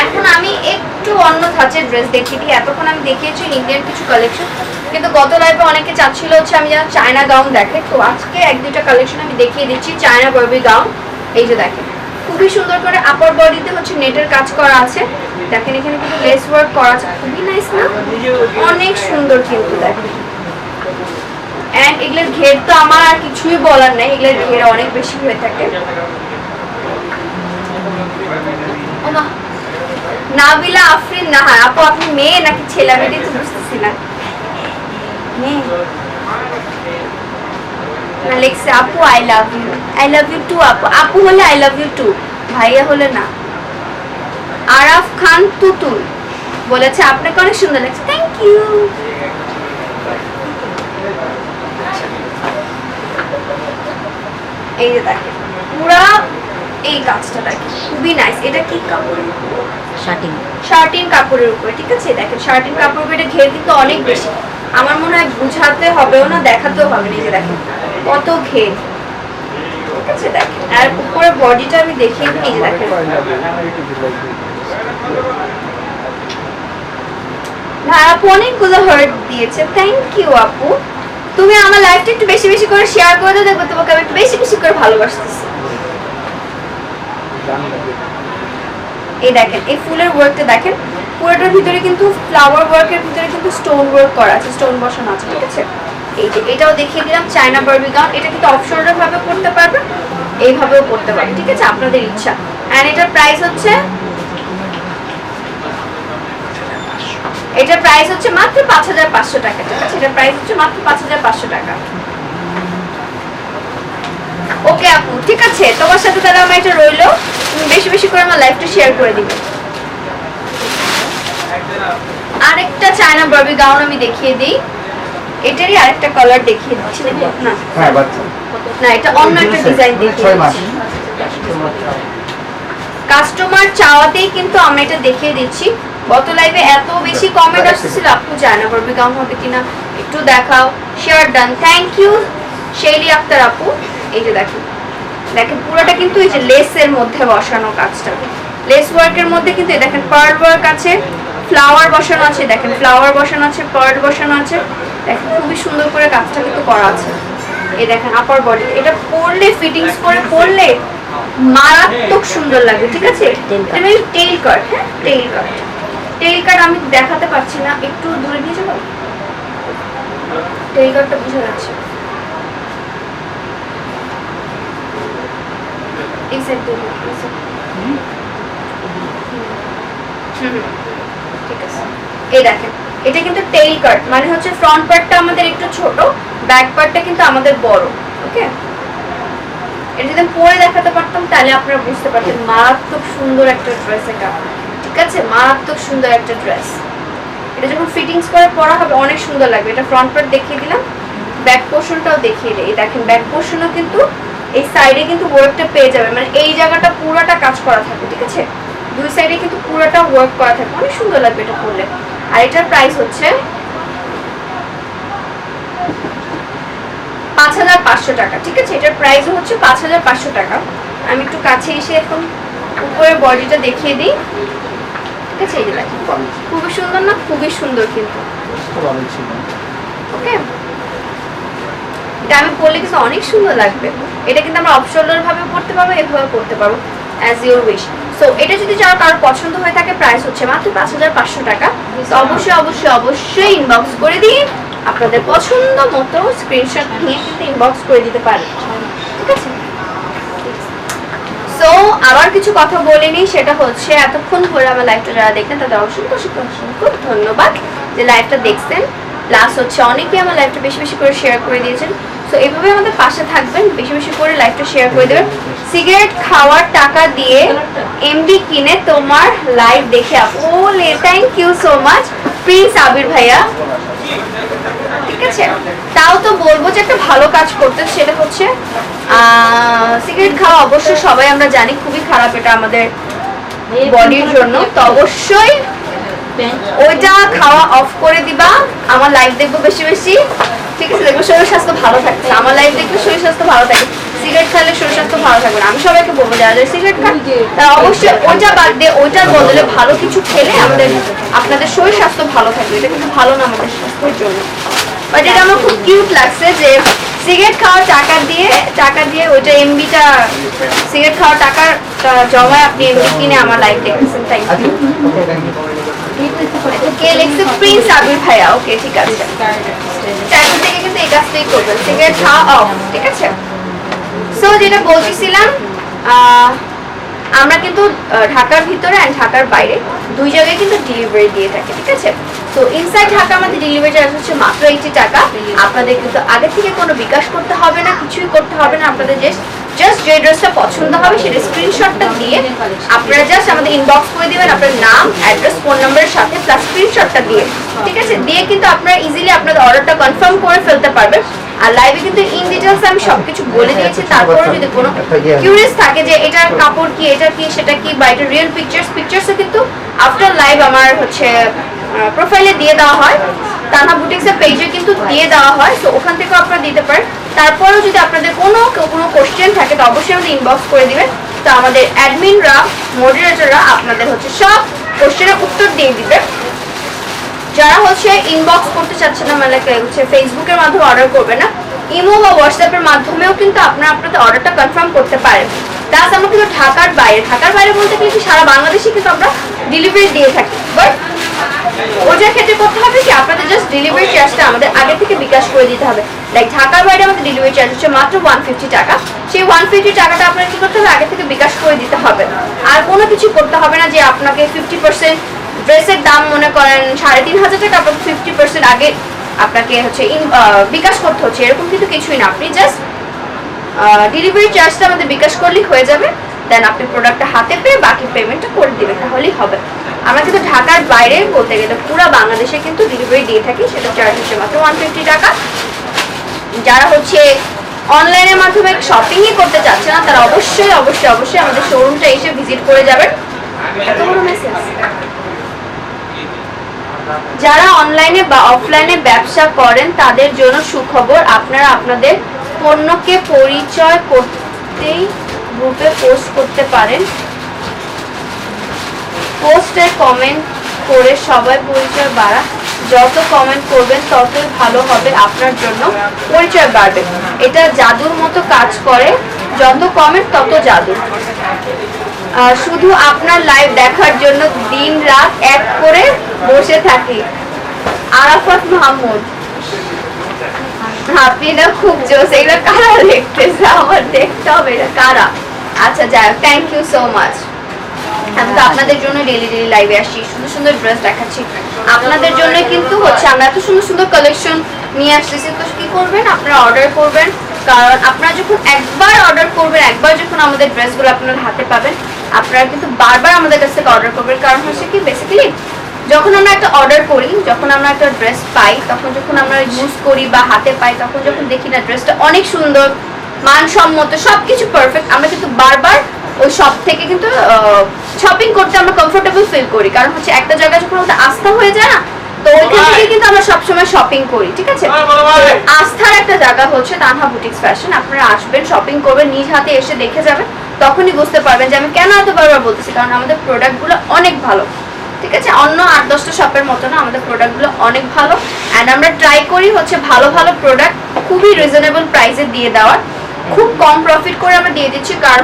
এখন আমি একটু অন্য ধাঁচের ড্রেস দেখিয়ে দিই। এতক্ষণ আমি দেখিয়েছি ইন্ডিয়ান কিছু কালেকশন, কিন্তু গত লাইভে অনেকে চাচ্ছিল হচ্ছে আমি যেন চায়না গাউন দেখে, তো আজকে এক দুইটা কালেকশন আমি দেখিয়ে দিচ্ছি চায়না বেবি গাউন। এই যে দেখেন খুবই সুন্দর করে আপার বডিতে হচ্ছে নেটের কাজ করা আছে। দেখেন এখানে কিন্তু লেস ওয়ার্ক করা আছে, খুবই নাইস না? অনেক সুন্দর কিন্তু দেখেন। এন্ড এগুলোর ঘের তো আমার আর কিছুই বলার নেই, এগুলোর ঘের অনেক বেশি হয়ে থাকে। নাবিলা আফরিন নাহার। আপু আপনি মেয়ে নাকি ছেলে আমি এটা তো বুঝতেছি না। মেয়ে না লিখছে আপু আই লাভ ইউ টু। আপু আপু হলে আই লাভ ইউ টু, ভাইয়া হলে না। আরাফ খান তুতুল বলেছে আপনাকে অনেক সুন্দর লাগছে, থ্যাংক ইউ। এই যে দেখেন পুরা এই কাজটা দেখেন খুবই নাইস। এটা কি কাপড়? শার্টিং। শার্টিন কাপড়ের উপরে, ঠিক আছে। দেখেন শার্টিন কাপড়ের উপরে ঘের কিন্তু অনেক বেশি, আমার মনে হয় বুঝাতে হবেও না, দেখাতেও হবে না। এই যে দেখেন কত ঘের, ঠিক আছে। দেখেন আর উপরে বডিটা আমি দেখিয়ে দিই। এই যে দেখেন না আপু অনেকগুলো হার্ট দিয়েছে, থ্যাংক ইউ আপু। তুমি আমার লাইফটা একটু বেশি বেশি করে শেয়ার করে দাও, দেখবো তোমাকে আমি একটু বেশি বেশি করে ভালোবাসতেছি। এই দেখেন এই ফুলের ওয়ার্কটা দেখেন, পুরোটার ভিতরে কিন্তু ফ্লাওয়ার ওয়ার্কের ভিতরে কিন্তু স্টোন ওয়ার্ক করা আছে, স্টোন বসানো আছে, ঠিক আছে। এই যে এটাও দেখিয়ে দিলাম চায়না বারবি গাউন। এটা কিন্তু অফ শোল্ডার ভাবে পড়তে পারবে, এইভাবেও পড়তে পারবে, ঠিক আছে, আপনাদের ইচ্ছা। এন্ড এটার প্রাইস হচ্ছে, এটার প্রাইস হচ্ছে মাত্র 5500 টাকা, ঠিক আছে। এটার প্রাইস হচ্ছে মাত্র 5500 টাকা। ওকে আপু ঠিক আছে, তোমার সাথে তাহলে আমার এটা রইলো, তুমি বেশি বেশি করে আমার লাইফটা শেয়ার করে দিবে। আরেকটা চায়না বারবি গাউন আমি দেখিয়ে দিই, এটারই আরেকটা কালার দেখিয়ে দিচ্ছি। না হ্যাঁ বাচ্চা না এটা অন্য একটা ডিজাইন দেখিয়ে 6 মাস। দিচ্ছি। কাস্টমার চাওয়াতেই কিন্তু আমি এটা দেখিয়ে দিচ্ছি। গত লাইভে এত বেশি কমেন্ট আসছিল আপু চায়না বারবি গাউন হবে কিনা একটু দেখাও, share done, thank you Shelly Akter আপু। এই যে দেখেন দেখেন পুরোটা কিন্তু এই যে লেসের মধ্যে বসানো কাজটা, লেস ওয়ার্কের মধ্যে কিন্তু এই দেখেন পার্ল ওয়ার্ক আছে, ফ্লাওয়ার বসানো আছে, দেখেন ফ্লাওয়ার বসানো আছে, পার্ল বসানো আছে, দেখেন খুবই সুন্দর করে কাজটা কিন্তু করা আছে। এই দেখেন আপার বডি, এটা পরলে ফিটিংস করে পরলে মারাত্মক সুন্দর লাগবে, ঠিক আছে। এটা আমি টেইল কাট, হ্যাঁ টেইল কাট, টেইল কাট আমি দেখাতে পারছি না, একটু দূরে নিয়ে যাবো, টেইল কাটটা বুঝা যাচ্ছে। এই সাইড দিয়ে ঠিক আছে। এই দেখেন এটা কিন্তু টেইল কাট, মানে হচ্ছে ফ্রন্ট পার্টটা আমাদের একটু ছোট, ব্যাক পার্টটা কিন্তু আমাদের বড়, ওকে। এটা যদি পরে দেখাতে পারতাম তাহলে আপনারা বুঝতে পারতেন মারাত্মক সুন্দর একটা ড্রেস এটা, ঠিক আছে, মারাত্মক সুন্দর একটা ড্রেস। এটা যখন ফিটিংস করে পরা হবে অনেক সুন্দর লাগবে। এটা ফ্রন্ট পার্ট দেখিয়ে দিলাম, ব্যাক পোর্শনটাও দেখিয়ে দিই। এই দেখেন ব্যাক পোর্শনও কিন্তু এই সাইডে কিন্তু ওয়ার্কটা পেয়ে যাবে, মানে এই জায়গাটা পুরোটা কাজ করা থাকবে, ঠিক আছে। দুই সাইডে কিন্তু পুরোটা ওয়ার্ক করা থাকবে, অনেক সুন্দর লাগবে এটা পরলে। আর এটার প্রাইস হচ্ছে 5500 টাকা, ঠিক আছে। এটার প্রাইসও হচ্ছে 5500 টাকা। আমি একটু কাছে এসে এখন উপরের বডিটা দেখিয়ে দিই, ঠিক আছে। এই যে দেখেন খুবই সুন্দর না, খুবই সুন্দর কিন্তু, ওকে। এটা আমি পরলে কিন্তু অনেক সুন্দর লাগবে। এটা কিন্তু আমরা অফ শোল্ডার ভাবে পরতে পারবো, এভাবে পরতে পারবো, অ্যাজ ইউর উইশ। সো এটা যদি কারো পছন্দ হয়ে থাকে প্রাইস হচ্ছে মাত্র 5500 টাকা। তো অবশ্যই অবশ্যই অবশ্যই ইনবক্স করে দিন, আপনাদের পছন্দ মতো স্ক্রিনশট নিয়ে কিন্তু ইনবক্স করে দিতে পারেন, ঠিক আছে। সো আবার কিছু কথা বলিনি, সেটা হচ্ছে এতক্ষণ ধরে আমার লাইভটা যারা দেখলেন তাদের অসংখ্য অসংখ্য ধন্যবাদ যে লাইভটা দেখছেন। প্লাস হচ্ছে অনেকেই আমার লাইভটা বেশি বেশি করে শেয়ার করে দিয়েছেন। সো এইভাবে আমাদের পাশে থাকবেন, বেশি বেশি করে লাইভটা শেয়ার করে দেবেন। সিগারেট খাওয়ার টাকা দিয়ে এমবি কিনে তোমার লাইভ দেখে ওলে thank you so much prince Abir ভাইয়া, ঠিক আছে। তাও তো বলবো যে একটা ভালো কাজ করতে, সেটা হচ্ছে সিগারেট খাওয়া অবশ্যই সবাই আমরা জানি খুবই খারাপ এটা আমাদের বডির জন্য। তো অবশ্যই ওইটা খাওয়া অফ করে দিবা, আমার লাইফ দেখবো বেশি বেশি, ঠিক আছে। দেখবো শরীর স্বাস্থ্য ভালো থাকছে, আমার লাইফ দেখবো শরীর স্বাস্থ্য ভালো থাকে। সিগারেট খেলে শরীর স্বাস্থ্য ভালো থাকবে না। আমি সবাইকে বলবো যারা যারা সিগারেট খান তারা অবশ্যই ওইটা বাদ দিয়ে ওইটার বদলে ভালো কিছু খেলে আমাদের আপনাদের শরীর স্বাস্থ্য ভালো থাকবে। এটা কিন্তু ভালো না আমাদের স্বাস্থ্যের জন্য। বাট এটা আমার খুব কিউট লাগছে যে সিগারেট খাওয়ার টাকা দিয়ে ওইটা এমবিটা, সিগারেট খাওয়ার টাকা জমায় আপনি এমবি কিনে আমার লাইফ দেখতেছেন, থ্যাংক ইউ। কে লিখছে? প্রিন্স আবির ভাইয়া, ওকে ঠিক আছে। চ্যানেল থেকে কিন্তু এই কাজটাই করবেন, সিগারেট খাওয়া অফ, ঠিক আছে। সো যেটা বলতেছিলাম, আমরা কিন্তু ঢাকার ভিতরে অ্যান্ড ঢাকার বাইরে দুই জায়গায় কিন্তু ডেলিভারি দিয়ে থাকি, ঠিক আছে? তো ইনসাইড ঢাকা আমাদের ডেলিভারি চার্জ হচ্ছে মাত্র 80 টাকা। আপনাদের কিন্তু আগে থেকে কোনো বিকাশ করতে হবে না, কিছুই করতে হবে না। আপনাদের জাস্ট যে ড্রেসটা পছন্দ হবে সেটা স্ক্রিনশটটা দিয়ে আপনারা জাস্ট আমাদের ইনবক্স করে দিবেন, আপনার নাম, অ্যাড্রেস, ফোন নাম্বারের সাথে প্লাস স্ক্রিনশটটা দিয়ে, ঠিক আছে? দিয়ে কিন্তু আপনারা ইজিলি আপনাদের অর্ডারটা কনফার্ম করে ফেলতে পারবেন। আর লাইভে কিন্তু ইন ডিটেলস আমি সবকিছু বলে দিয়েছি। তারপরে যদি কোনো কিউরিয়াস থাকে যে এটার কাপড় কি, এটা কি, সেটা কি, বা এটা রিয়েল পিকচার্সও কিন্তু আফটার লাইভ আমার হচ্ছে প্রোফাইলে দিয়ে দেওয়া হয়, তানহা বুটিক্সের পেজে কিন্তু দিয়ে দেওয়া হয়। তো ওখান থেকেও আপনারা দিতে পারেন। তারপরেও যদি আপনাদের কোনো কোশ্চেন থাকে তো অবশ্যই আমাদের ইনবক্স করে দিবেন। তো আমাদের অ্যাডমিনরা, মডারেটররা আপনাদের হচ্ছে সব কোশ্চেনের উত্তর দিয়ে দিবে। যারা হচ্ছে ইনবক্স করতে চাচ্ছেন না, মানে হচ্ছে ফেসবুকের মাধ্যমে অর্ডার করবে না, ইমো বা হোয়াটসঅ্যাপের মাধ্যমেও কিন্তু আপনারা আপনাদের অর্ডারটা কনফার্ম করতে পারেন। প্লাস আমরা কিন্তু ঢাকার বাইরে বলতে গেলে সারা বাংলাদেশে কিন্তু আমরা ডেলিভারি দিয়ে থাকি। বাট ওটার ক্ষেত্রে করতে হবে কি, আপনাদের জাস্ট ডেলিভারি চার্জটা আমাদের আগে থেকে বিকাশ করে দিতে হবে। লাইক ঢাকার বাইরে আমাদের ডেলিভারি চার্জ হচ্ছে মাত্র 150 টাকা। সেই 150 টাকাটা আপনার কি করতে হবে, আগে থেকে বিকাশ করে দিতে হবে। আর কোনো কিছু করতে হবে না যে আপনাকে 50% ড্রেসের দাম মনে করেন 3500 টাকা, আপনাকে 50% আগে আপনাকে হচ্ছে বিকাশ করতে হচ্ছে, এরকম কিন্তু কিছুই না। আপনি জাস্ট ডেলিভারি চার্জটা আমাদের বিকাশ করলেই হয়ে যাবে। দেন আপনি প্রোডাক্টটা হাতে পেয়ে বাকি পেমেন্টটা করে দিবেন, তাহলেই হবে। আমরা কিন্তু ঢাকার বাইরে বলতে গেলে পুরো বাংলাদেশে কিন্তু ডেলিভারি দিয়ে থাকি, সেটা চার্জ হচ্ছে মাত্র 150 টাকা। যারা হচ্ছে অনলাইনের মাধ্যমে শপিংই করতে চাচ্ছে না, তারা অবশ্যই আমাদের শোরুমটা এসে ভিজিট করে যাবেন। এত বড় মেসেজ। যারা অনলাইনে বা অফলাইনে ব্যবসা করেন তাদের জন্য সুখবর, আপনারা আপনাদের পণ্যকে পরিচয় করতেই গ্রুপে পোস্ট করতে পারেন। পোস্টে কমেন্ট করে সবাই পরিচয় বাড়া, যত কমেন্ট করবেন ততই ভালো হবে, আপনার জন্য পরিচয় বাড়বে। এটা জাদুর মতো কাজ করে, যত কমেন্ট তত জাদু। শুধু আপনার লাইভ দেখার জন্য দিন রাত এক করে বসে থাকি। আরাফাত মাহমুদ, আপনি না খুব জোস। এগুলো কারা লিখতেছে, আমার দেখতে হবে এটা কারা। আচ্ছা যাই হোক, থ্যাংক ইউ সো মাচ। আমি তো আপনাদের জন্য ডেইলি লাইভে আসি, সুন্দর সুন্দর ড্রেস দেখাচ্ছি আপনাদের জন্য। কিন্তু হচ্ছে আমরা এত সুন্দর সুন্দর কালেকশন নিয়ে আসতেছি, তো কি করবেন, আপনারা অর্ডার করবেন। কারণ আপনারা যখন একবার অর্ডার করবেন, একবার যখন আমাদের ড্রেসগুলো আপনার হাতে পাবেন, আপনারা কিন্তু বারবার আমাদের কাছ থেকে অর্ডার করবেন। কারণ হচ্ছে কি, বেসিক্যালি যখন আমরা একটা অর্ডার করি, যখন আমরা একটা ড্রেস পাই, তখন যখন আমরা ইউজ করি বা হাতে পাই, তখন যখন দেখি না ড্রেসটা অনেক সুন্দর, মানসম্মত, সবকিছু পারফেক্ট, আমরা কিন্তু বারবার ওই শপ থেকে কিন্তু শপিং করতে আমরা কমফোর্টেবল ফিল করি। কারণ হচ্ছে একটা জায়গায় যখন আমাদের আস্থা হয়ে যায় না, তো ওইখান থেকে কিন্তু আমরা সবসময় শপিং করি, ঠিক আছে? আস্থার একটা জায়গা হচ্ছে তানহা বুটিক্স ফ্যাশন। আপনারা আসবেন, শপিং করবেন, নিজ হাতে এসে দেখে যাবেন, তখনই বুঝতে পারবেন যে আমি কেন এত বারবার বলতেছি। কারণ আমাদের প্রোডাক্টগুলো অনেক ভালো, ঠিক আছে? অন্য 8-10টা শপের মতো না, আমাদের প্রোডাক্টগুলো অনেক ভালো। অ্যান্ড আমরা ট্রাই করি হচ্ছে ভালো ভালো প্রোডাক্ট খুবই রিজনেবল প্রাইসে দিয়ে দেওয়ার। খুব কম প্রফিট করে আমরা দিয়ে দিচ্ছি। কারণ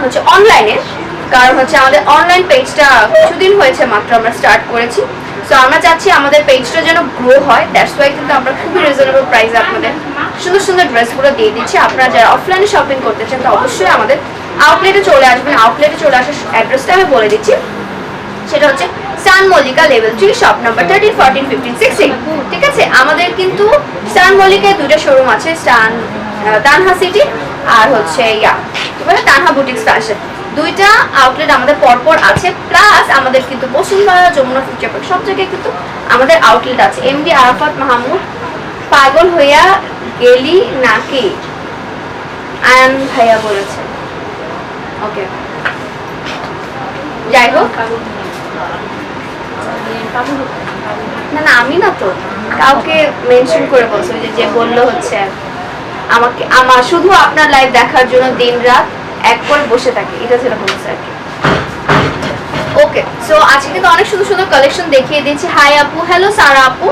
হচ্ছে আমাদের অনলাইন পেজটা কিছুদিন হয়েছে মাত্র আমরা স্টার্ট করেছি। সো আমরা চাচ্ছি আমাদের পেজটা যেন গ্রো হয়, দ্যাটস ওয়াই কিন্তু আমরা খুবই রিজনেবল প্রাইসে আপনাদের সুন্দর সুন্দর ড্রেসগুলো দিয়ে দিচ্ছি। আপনারা যারা অফলাইনে শপিং করতে চান, তো অবশ্যই আমাদের আউটলেটে চলে আসবেন। আউটলেটে চলে আসার অ্যাড্রেসটা আমি বলে দিচ্ছি, সেটা হচ্ছে সান মল্লিকা লেভেল 3, শপ নাম্বার 13, 14, 15, 16, ঠিক আছে? আমাদের কিন্তু সান মল্লিকায় দুটো শোরুম আছে, তানহা সিটি আর হচ্ছে তানহা বুটিক্স ফ্যাশন। দুইটা আউটলেট আমাদের পরপর আছে। প্লাস আমাদের কিন্তু বসুন্ধরা, যমুনা, ফিউচার পার্ক সব জায়গায় কিন্তু আমাদের আউটলেট আছে। এমডি আরাফাত মাহমুদ, পাগল হইয়া গেলি নাকি আয়ান ভাইয়া বলেছে। ওকে, যাই হোক, না আমি না, তো কাউকে মেনশন করে বলছি যে বললো হচ্ছে আমার শুধু আপনার লাইভ দেখার জন্য দিন রাত এক করে বসে থাকি, এটা যেটা বলছে আর কি। ওকে, সো আজকে কিন্তু অনেক সুন্দর সুন্দর কালেকশন দেখিয়ে দিয়েছি। হাই আপু, হ্যালো সারা আপু।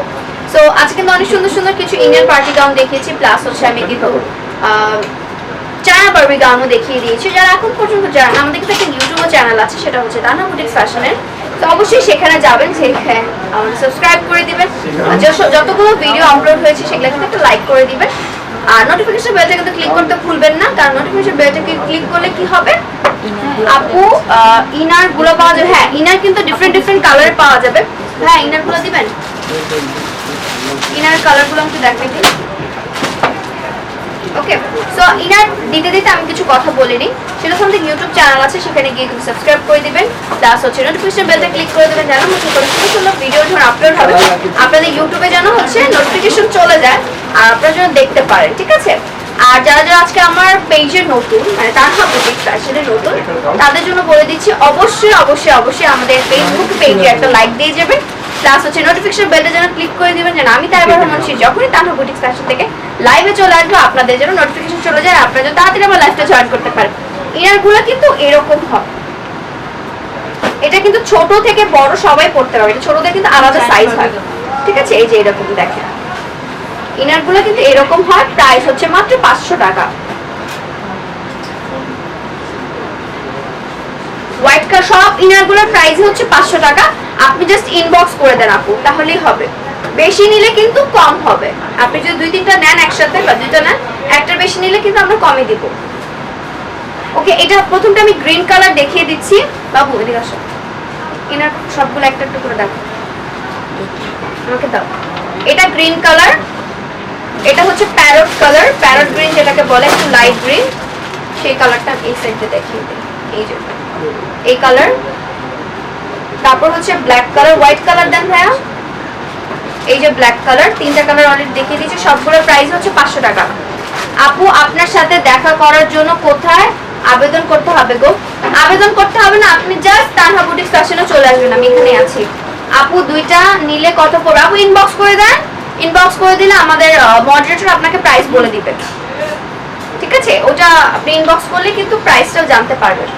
সো আজকে কিন্তু অনেক সুন্দর সুন্দর কিছু ইন্ডিয়ান পার্টি গাউন দেখিয়েছি, প্লাস হচ্ছে আমি কিন্তু চায়না বারবি গাউনও দেখিয়ে দিয়েছি। যারা এখন পর্যন্ত জানেন, আমাদের কিন্তু একটা ইউটিউব চ্যানেল আছে, সেটা হচ্ছে তানহা বুটিক্স ফ্যাশনের। তো অবশ্যই সেখানে যাবেন, সেখানে আমাদের সাবস্ক্রাইব করে দিবেন। যতগুলো ভিডিও আপলোড হয়েছে সেগুলো কিন্তু একটা লাইক করে দিবেন। আর নোটিফিকেশন বেলটা কিন্তু ক্লিক করতে ভুলবেন না, কারণ নোটিফিকেশন বেলটা ক্লিক করলে কি হবে, আপু ইনার গুলো পাওয়া যাবে, হ্যাঁ ইনার কিন্তু ডিফারেন্ট কালার পাওয়া যাবে। হ্যাঁ ইনার গুলো দিবেন, ইনার কালার গুলো একটু দেখাই দিন। ওকে, সো ইনার দিতে দিতে আমি কিছু কথা বলিনি, সেটা আমাদের ইউটিউব চ্যানেল আছে, সেখানে গিয়ে কিন্তু সাবস্ক্রাইব করে দিবেন, প্লাস হচ্ছে নোটিফিকেশন বেলটা ক্লিক করে দেবেন, যেন নতুন করে সুন্দর ভিডিও যখন আপলোড হবে আপনাদের ইউটিউবে যেন হচ্ছে নোটিফিকেশন চলে যায় আর আপনারা যেন দেখতে পারেন, ঠিক আছে। আর যারা যারা আজকে আমার পেজে নতুন, মানে তানহা বুটিক ফ্যাশনে নতুন, তাদের জন্য বলে দিচ্ছি অবশ্যই অবশ্যই অবশ্যই আমাদের ফেসবুক পেজে একটা লাইক দিয়ে যাবেন, প্লাস হচ্ছে নোটিফিকেশন বেলটা যেন ক্লিক করে দিবেন, যেন আমি তাইবা রহমান যখনই তানহা বুটিক ফ্যাশন থেকে লাইভে চলে আসবো আপনাদের যেন নোটিফিকেশন চলে যায়, আপনারা যেন তাড়াতাড়ি আমার লাইভটা জয়েন করতে পারেন। ইনারগুলো কিন্তু এরকম হয়, এটা কিন্তু ছোট থেকে বড় সবাই পড়তে পারবে, এটা ছোটদের কিন্তু আলাদা সাইজ হয়, ঠিক আছে। এই যে এরকম দেখেন ইনারগুলো কিন্তু এরকম হয়, প্রাইস হচ্ছে মাত্র 500 টাকা। হোয়াইট কালার সব ইনারগুলোর প্রাইস হচ্ছে 500 টাকা। আপনি জাস্ট ইনবক্স করে দেন আপু, তাহলেই হবে, বেশি নিলে কিন্তু কম হবে। আপনি যদি 2-3টা নেন একসাথে বা 2টা নেন, একটা বেশি নিলে কিন্তু আমরা কমে দিব। ওকে, এটা প্রথমটা আমি গ্রিন কালার দেখিয়ে দিচ্ছি, বাবু এদিকে আসো, ইনার সবগুলো একটা একটা করে দেখো, আমাকে দাও। এটা গ্রিন কালার, এটা হচ্ছে প্যারট কালার, প্যারট গ্রিন যেটাকে বলে, একটু লাইট গ্রিন, সেই কালারটা এই সাইডে দেখিয়ে দিই, এই যে এই কালার। তারপর হচ্ছে ব্ল্যাক কালার, হোয়াইট কালার দেন ভাইয়া, এই যে ব্ল্যাক কালার, 3টা কালার অলরেডি দেখিয়ে দিয়েছি, সবগুলোর প্রাইস হচ্ছে 500 টাকা। আপু আপনার সাথে দেখা করার জন্য কোথায় আবেদন করতে হবে গো? আবেদন করতে হবে না, আপনি জাস্ট তানহা বুটিক ফ্যাশনে চলে আসবেন, আমি এখানে আছি। আপু 2টা নিলে কত পড়বে? আপু ইনবক্স করে দেন, ইনবক্স করে দিলে আমাদের মডারেটর আপনাকে প্রাইস বলে দিবে, ঠিক আছে। ওটা আপনি ইনবক্স করলে কিন্তু প্রাইসটাও জানতে পারবেন।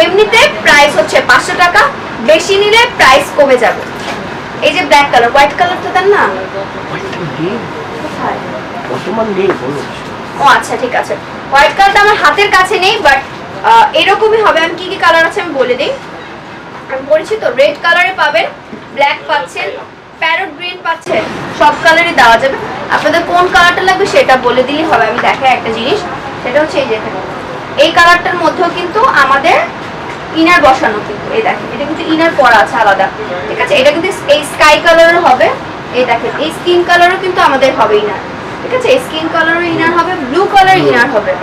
এমনিতে প্রাইস হচ্ছে 500 টাকা, বেশি নিলে প্রাইস কমে যাবে। এই যে ব্ল্যাক কালার, হোয়াইট কালারটা দেন না, ও আচ্ছা ঠিক আছে। হোয়াইট কালারটা আমার হাতের কাছে নেই, বাট এরকমই হবে। আমি কি কি কালার আছে আমি বলে দিই, আমি বলেছি তো রেড কালারে পাবেন, ব্ল্যাক পাচ্ছেন, প্যারট গ্রিন পাচ্ছেন, সব কালারই দেওয়া যাবে। আপনাদের কোন কালারটা লাগবে সেটা বলে দিলেই হবে। আমি দেখাই একটা জিনিস, সেটা হচ্ছে এই যে এই কালারটার মধ্যেও কিন্তু আমাদের ইনার বসানো, কিন্তু এই দেখেন এটা কিন্তু ইনার পরা আছে আলাদা, ঠিক আছে। এটা কিন্তু এই স্কাই কালারের হবে, এই দেখেন এই স্কিন কালারও কিন্তু আমাদের হবে ইনার, ঠিক আছে। এই স্কিন কালারের ইনার হবে, ব্লু কালার ইনার হবে,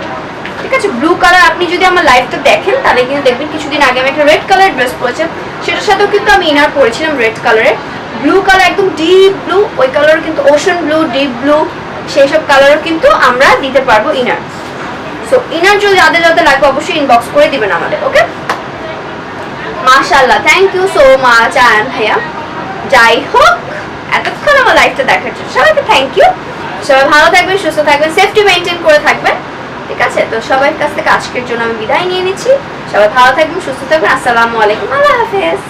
ঠিক আছে। ব্লু কালার আপনি যদি আমার লাইভটা দেখেন তাহলে কিন্তু দেখবেন কিছুদিন আগে আমি একটা রেড কালার ড্রেস পরেছি, সেটার সাথেও কিন্তু আমি ইনার পরেছিলাম রেড কালারে। ব্লু কালার একদম ডিপ ব্লু, ওই কালার কিন্তু ওশান ব্লু, ডিপ ব্লু, সেই সব কালারও কিন্তু আমরা দিতে পারবো ইনার। সো ইনার যদি যাদের যাদের লাগবে অবশ্যই ইনবক্স করে দিবেন আমাদের, ওকে। মাশাআল্লাহ, thank you so much Ayan ভাইয়া। যাই হোক, এতক্ষণ আমার লাইফটা দেখার জন্য সবাইকে থ্যাংক ইউ। সবাই ভালো থাকবেন, সুস্থ থাকবেন, সেফটি মেনটেন করে থাকবেন, ঠিক আছে। তো সবার কাছ থেকে আজকের জন্য আমি বিদায় নিয়ে নিচ্ছি। সবাই ভালো থাকবেন, সুস্থ থাকবেন, আসসালামু আলাইকুম, আল্লাহ হাফেজ।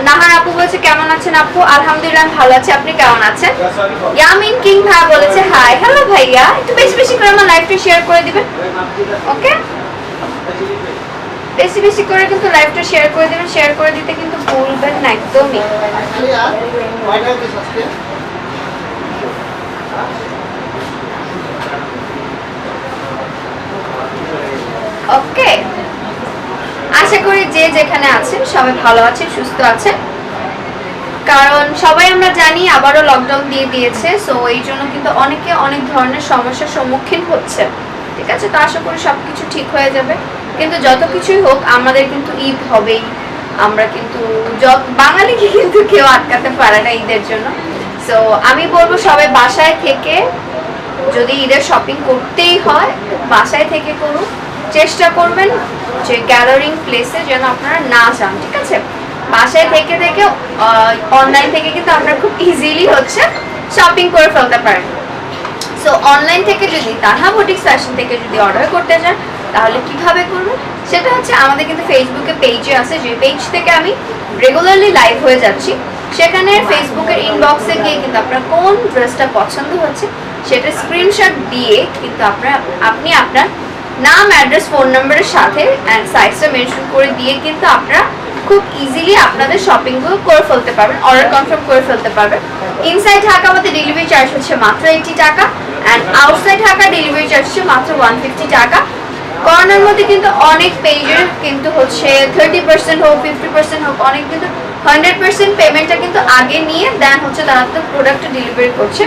নাহার আপু বলছে কেমন আছেন আপু? আলহামদুলিল্লাহ ভালো আছি, আপনি কেমন আছেন? ইয়ামিন কিং ভাইয়া বলেছে হাই। হ্যালো ভাইয়া, একটু বেশি বেশি করে আমার লাইভটা শেয়ার করে দিবেন, ওকে। বেশি বেশি করে কিন্তু লাইভটা শেয়ার করে দিবেন, শেয়ার করে দিতে কিন্তু ভুলবেন না একদমই। ওকে, আশা করি যে যেখানে আছেন সবাই ভালো আছেন, সুস্থ আছেন, কারণ সবাই আমরা জানি আবারও লকডাউন দিয়ে দিয়েছে। সো এই জন্য কিন্তু অনেকে অনেক ধরনের সমস্যার সম্মুখীন হচ্ছে, ঠিক আছে। তো আশা করি সবকিছু ঠিক হয়ে যাবে, কিন্তু যত কিছুই হোক আমাদের কিন্তু ঈদ হবেই। আমরা কিন্তু বাঙালিকে কিন্তু কেউ আটকাতে পারে না ঈদের জন্য। সো আমি বলবো সবাই বাসায় থেকে, যদি ঈদের শপিং করতেই হয় বাসায় থেকে করুন, চেষ্টা করবেন যে গ্যাদারিং প্লেসে যেন আপনারা না যান, ঠিক আছে। বাসায় থেকে থেকে অনলাইন থেকে কিন্তু আপনারা খুব ইজিলি হচ্ছে শপিং করে ফেলতে পারেন। সো অনলাইন থেকে যদি তানহা বুটিক ফ্যাশন থেকে যদি অর্ডার করতে চান তাহলে কিভাবে করবেন সেটা হচ্ছে আমাদের কিন্তু ফেসবুকে পেজে আছে, যে পেজ থেকে আমি রেগুলারলি লাইভ হয়ে যাচ্ছি। সেখানে ফেসবুকের ইনবক্সে গিয়ে কিন্তু আপনার কোন ড্রেসটা পছন্দ হচ্ছে সেটা স্ক্রিনশট দিয়ে কিন্তু আপনি আপনার নাম, অ্যাড্রেস, ফোন নাম্বারের সাথে অ্যান্ড সাইজটা মেনশন করে দিয়ে কিন্তু আপনারা খুব ইজিলি আপনাদের শপিং গুলো করে ফেলতে পারবেন, অর্ডার কনফার্ম করে ফেলতে পারবেন। ইনসাইড ঢাকা আমাদের ডেলিভারি চার্জ হচ্ছে মাত্র 80 টাকা, and outside Dhaka delivery charge হচ্ছে মাত্র 150 টাকা। কর্নার মধ্যে কিন্তু অনেক পেজের কিন্তু হচ্ছে 30% হোক 50% হোক, অনেক কিন্তু 100% পেমেন্টটা কিন্তু আগে নিয়ে দেন হচ্ছে তারা তো প্রোডাক্টটা ডেলিভারি করছে।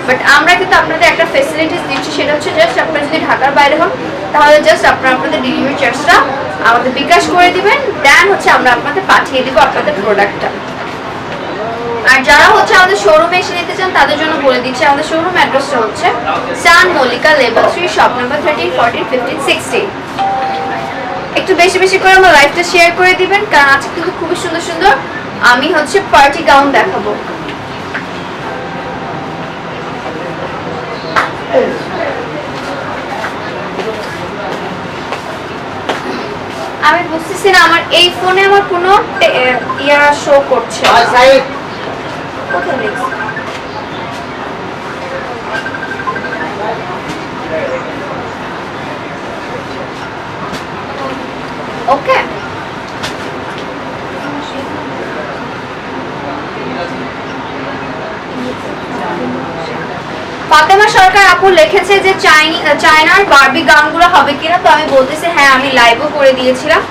বাট আমরা কিন্তু আপনাদের একটা ফেসিলিটিস দিচ্ছি, সেটা হচ্ছে জাস্ট আপনারা যদি ঢাকার বাইরে হন তাহলে জাস্ট আপনারা আপনাদের ডেলিভারি চার্জটা আমাদের বিকাশ করে দিবেন, দেন হচ্ছে আমরা আপনাদের পাঠিয়ে দিব আপনাদের প্রোডাক্টটা। আর যারা হচ্ছে আমাদের শোরুমে এসে নিতে চান তাদের জন্য বলে দিচ্ছি, আমাদের শোরুম অ্যাড্রেসটা হচ্ছে সান মল্লিকা লেভেল 3 শপ নাম্বার 13, 14, 15, 16। একটু বেশি বেশি করে আমার লাইভটা শেয়ার করে দিবেন, কারণ আজকে কিন্তু খুবই সুন্দর সুন্দর আমি হচ্ছে পার্টি গাউন দেখাবো। আমি বুঝতেছি না, আমার এই ফোনে আমার কোনো ইয়া শো করছে না। কোথায় লিখছি? ওকে, ফাতেমা সরকার আপু লিখেছে যে চায়নার বারবি গাউনগুলো হবে কিনা, তো আমি বলতেছি হ্যাঁ, আমি লাইভও করে দিয়েছিলাম,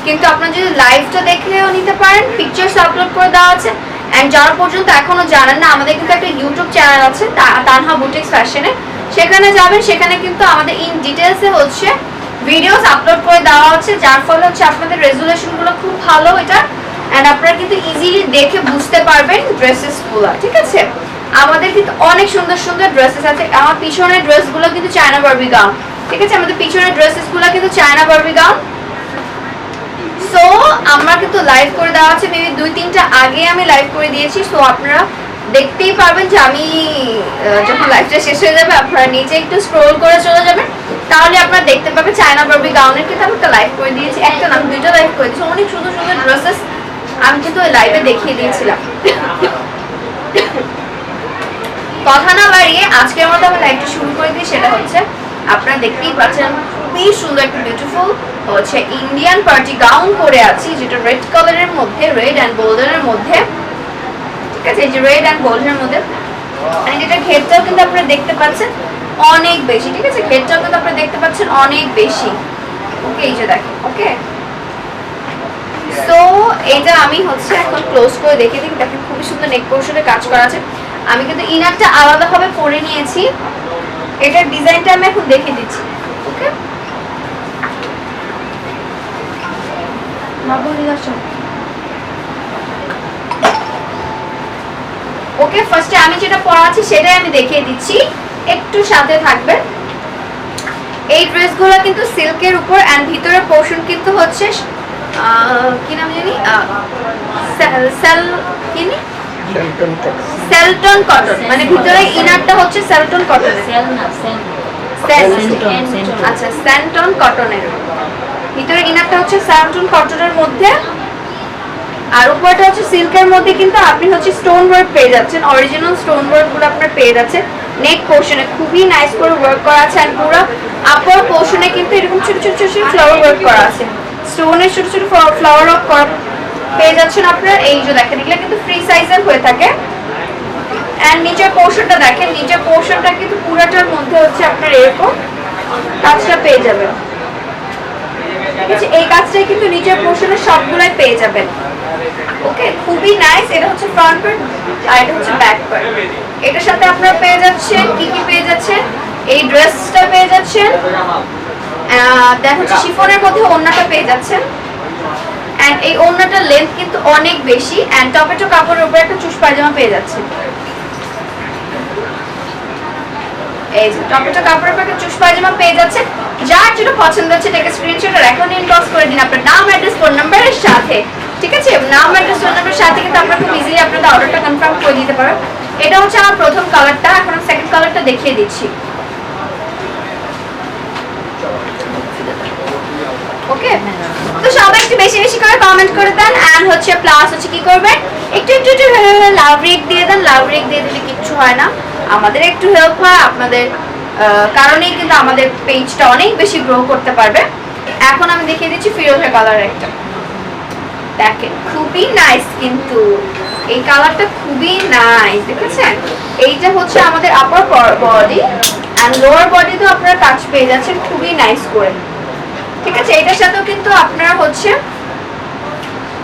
কিন্তু আপনারা যদি লাইভটা দেখলেও নিতে পারেন, পিকচার্স আপলোড করে দেওয়া আছে। অ্যান্ড যারা পর্যন্ত এখনো জানেন না, আমাদের কিন্তু একটা ইউটিউব চ্যানেল আছে তানহা বুটিক্স ফ্যাশনে, সেখানে যাবেন, সেখানে কিন্তু আমাদের ইন ডিটেলসে হচ্ছে ভিডিওস আপলোড করে দেওয়া হচ্ছে, যার ফলে হচ্ছে আপনাদের রেজুলেশনগুলো খুব ভালো এটা, অ্যান্ড আপনারা কিন্তু ইজিলি দেখে বুঝতে পারবেন ড্রেসেসগুলো। ঠিক আছে, আমাদের কিন্তু অনেক সুন্দর সুন্দর ড্রেসেস আছে। আমার পিছনের ড্রেসগুলো কিন্তু চায়না বারবি গাউন। ঠিক আছে, আমাদের পিছনের ড্রেসেসগুলো কিন্তু চায়না বারবি গাউন। সো আমরা কিন্তু লাইভ করে দেওয়া আছে, মেবি 2-3টা আগে আমি লাইভ করে দিয়েছি। সো আপনারা দেখতেই পারবেন যে আমি যখন লাইভটা শেষ হয়ে যাবে আপনারা নিচে একটু স্ক্রল করে চলে যাবেন, তাহলে আপনারা দেখতে পাবেন চায়না বারবি গাউনের কিন্তু আমি একটা লাইভ করে দিয়েছি, একটা না 2টা লাইভ করে দিয়েছি। অনেক সুন্দর সুন্দর ড্রেসেস আমি কিন্তু ওই লাইভে দেখিয়ে দিয়েছিলাম। কথা না বাড়িয়ে আজকের মতো আমি লাইভটা শুরু করে দিই, সেটা হচ্ছে আপনারা দেখতেই পাচ্ছেন খুবই সুন্দর একটা বিউটিফুল হচ্ছে ইন্ডিয়ান পার্টি গাউন পরে আছি, যেটা রেড কালারের মধ্যে, রেড অ্যান্ড গোল্ডেনের মধ্যে। ঠিক আছে, এই যে রেড অ্যান্ড গোল্ডেনের মধ্যে, এন্ড এটা ঘেরটাও কিন্তু আপনারা দেখতে পাচ্ছেন অনেক বেশি। ঠিক আছে, ঘেরটাও কিন্তু আপনারা দেখতে পাচ্ছেন অনেক বেশি। ওকে, এই যে দেখেন। ওকে, সো এটা আমি হচ্ছে এখন ক্লোজ করে দেখে দিই। দেখেন খুবই সুন্দর নেক পোর্শনে কাজ করা আছে। আমি কিন্তু ইনারটা আলাদাভাবে পরে নিয়েছি, এটার ডিজাইনটা আমি এখন দেখে দিচ্ছি। ওকে, ওকে, ফার্স্টে আমি যেটা পরা আছি সেটাই আমি দেখিয়ে দিচ্ছি, একটু সাথে থাকবেন। এই ড্রেসগুলো কিন্তু সিল্কের উপর, এন্ড ভিতরের পোর্শন কিন্তু হচ্ছে কি নাম জানি, সেলটন কটন, মানে ভিতরে ইনারটা হচ্ছে সেলটন কটন। আচ্ছা, স্যান্টন কটনের ভিতরে ইনারটা হচ্ছে স্যান্টন কটনের মধ্যে, আর উপরটা হচ্ছে সিল্কের মধ্যে। কিন্তু আপনি হচ্ছে স্টোন ওয়ার্ক পেয়ে যাচ্ছেন, অরিজিনাল স্টোন ওয়ার্ক গুলো আপনার পেয়ে যাচ্ছেন। নেক পোর্শনে খুবই নাইস করে ওয়ার্ক করা আছে, আর পুরো আপার পোর্শনে কিন্তু এরকম ছোট ছোট ছোট ফ্লাওয়ার ওয়ার্ক করা আছে, স্টোনের ছোট ছোট ফ্লাওয়ার ওয়ার্ক করা পেয়ে যাচ্ছেন আপনারা। এই যে দেখেন, এগুলো কিন্তু ফ্রি সাইজের হয়ে থাকে। এন্ড নিচের পোর্শনটা দেখেন, নিচের পোর্শনটা কিন্তু পুরোটার মধ্যে হচ্ছে আপনার এরকম কাজটা পেয়ে যাবেন। ঠিক আছে, এই কাজটাই কিন্তু নিচের পোর্শনে সবগুলাই পেয়ে যাবেন। ওকে, খুবই নাইস। এটা হচ্ছে ফ্রন্ট পার্ট আর এটা হচ্ছে ব্যাক পার্ট। এটার সাথে আপনারা পেয়ে যাচ্ছেন কি কি পেয়ে যাচ্ছেন, এই ড্রেসটা পেয়ে যাচ্ছেন, দেন হচ্ছে শিফনের মধ্যে ওড়নাটা পেয়ে যাচ্ছেন। এন্ড এই ওড়নাটার লেন্থ কিন্তু অনেক বেশি, এন্ড টপেটো কাপড়ের উপরে একটা চুস পায়জামা পেয়ে যাচ্ছে। এই যে টপেটো কাপড়ের উপরে একটা চুস পায়জামা পেয়ে যাচ্ছে। যার যেটা পছন্দ হচ্ছে টেকে স্ক্রিনশট আর এখন ইনবক্স করে দিন আপনার নাম, অ্যাড্রেস, ফোন নাম্বারের সাথে। ঠিক আছে, নাম, অ্যাড্রেস, ফোন নাম্বারের সাথে কিন্তু আপনারা খুব ইজিলি আপনাদের অর্ডারটা কনফার্ম করে দিতে পারেন। এটা হচ্ছে আমার প্রথম কালারটা, এখন আমি সেকেন্ড কালারটা দেখিয়ে দিচ্ছি। ওকে, তো সবাই একটু বেশি বেশি করে কমেন্ট করে দেন, এন্ড হচ্ছে প্লাস হচ্ছে কি করবেন, একটু একটু একটু লাভ রেক দিয়ে দেন। লাভ রেক দিয়ে দিলে কিচ্ছু হয় না, আমাদের একটু হেল্প হয়, আপনাদের কারণেই কিন্তু আমাদের পেজটা অনেক বেশি গ্রো করতে পারবে। এখন আমি দেখিয়ে দিচ্ছি ফিরোজা কালার একটা। দেখেন খুবই নাইস, কিন্তু এই কালারটা খুবই নাইস, দেখেছেন? এইটা হচ্ছে আমাদের upper body and lower body তো আপনারা কাজ পেয়ে যাচ্ছেন খুবই নাইস করে। ঠিক আছে, এটার সাথেও কিন্তু আপনারা হচ্ছে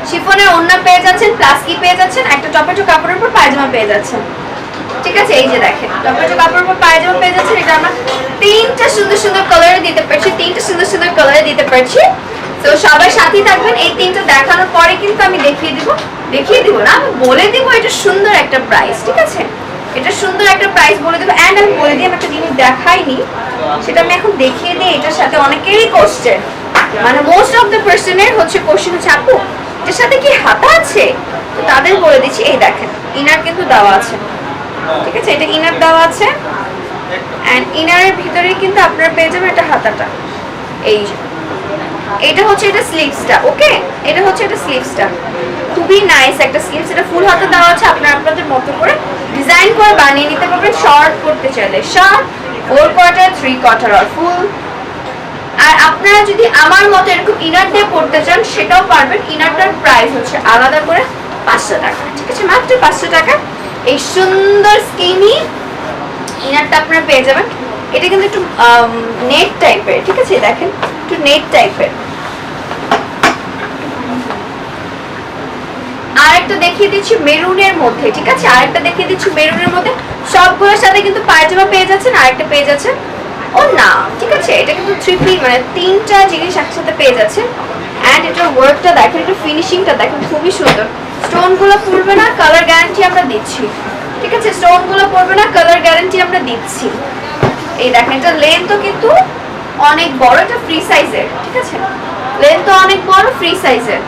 শিফনের ওড়না পেয়ে যাচ্ছেন, প্লাস কি পেয়ে যাচ্ছেন, একটা টপেটো কাপড়ের উপর পায়জামা পেয়ে যাচ্ছেন। ঠিক আছে, এই যে দেখেন টপেটো কাপড়ের উপর পায়জামা পেয়ে যাচ্ছেন। এটা আমরা তিনটা সুন্দর সুন্দর কালারে দিতে পারছি, তিনটা সুন্দর সুন্দর কালারে দিতে পারছি। তো সবাই সাথেই থাকবেন। এই তিনটা দেখানোর পরে কিন্তু আমি দেখিয়ে দিব না, আমি বলে দিব এটা সুন্দর একটা প্রাইস। ঠিক আছে, এটা সুন্দর একটা প্রাইস বলে দেবো। এন্ড আমি বলে দিই, আমি একটা জিনিস দেখাইনি, সেটা আমি এখন দেখিয়ে দিই। এটার সাথে অনেকেরই কোশ্চেন, মানে মোস্ট অফ দ্য পার্সনের হচ্ছে কোশ্চেন হচ্ছে আপু এটার সাথে কি হাতা আছে? তো তাদের বলে দিচ্ছি, এই দেখেন ইনার কিন্তু দেওয়া আছে। ঠিক আছে, এটা ইনার দেওয়া আছে এন্ড ইনারের ভিতরে কিন্তু আপনারা পেয়ে যাবেন এটা হাতাটা। এই যে এটা হচ্ছে এটা স্লিভসটা। ওকে, এটা হচ্ছে এটা স্লিভসটা, খুবই নাইস একটা স্লিভস। এটা ফুল হাতে দেওয়া আছে, আপনারা আপনাদের মতো করে ডিজাইন করে বানিয়ে নিতে পারবেন। শর্ট করতে চাইলে শর্ট, 4 কোয়ার্টার, 3 কোয়ার্টার আর ফুল। আর আপনারা যদি আমার মতো এরকম ইনার দিয়ে পড়তে চান সেটাও পারবেন। ইনারটার প্রাইস হচ্ছে আলাদা করে 500 টাকা। ঠিক আছে, মাত্র 500 টাকা এই সুন্দর স্কিনি ইনারটা আপনারা পেয়ে যাবেন। এটা কিন্তু একটু নেট টাইপের। ঠিক আছে, দেখেন একটু নেট টাইপের। আরেকটা দেখিয়ে দিচ্ছি মেরুনের মধ্যে। ঠিক আছে, আরেকটা দেখিয়ে দিচ্ছি মেরুনের মধ্যে। সবগুলোর সাথে কিন্তু পায়জামা পেয়ে যাচ্ছেন, আরেকটা পেয়ে যাচ্ছেন ও না। ঠিক আছে, এটা কিন্তু 3 পিস, মানে তিনটা জিনিস একসাথে পেয়ে যাচ্ছেন। এন্ড এটার ওয়ার্কটা দেখেন, এটা ফিনিশিংটা দেখেন, খুবই সুন্দর। স্টোনগুলো পড়বে না, কালার গ্যারান্টি আমরা দিচ্ছি। ঠিক আছে, স্টোনগুলো পড়বে না, কালার গ্যারান্টি আমরা দিচ্ছি। এই দেখেন এটা লেন্থও কিন্তু অনেক বড়, এটা ফ্রি সাইজের। ঠিক আছে, লেন্থও অনেক বড়, ফ্রি সাইজের।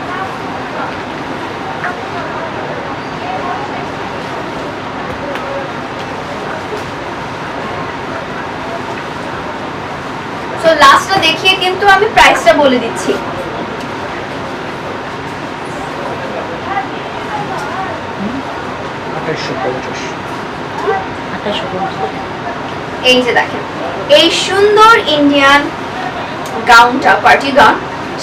সো লাস্টটা দেখিয়ে কিন্তু আমি প্রাইসটা বলে দিচ্ছি। এই যে দেখেন এই সুন্দর ইন্ডিয়ান গাউনটা, পার্টি গাউন,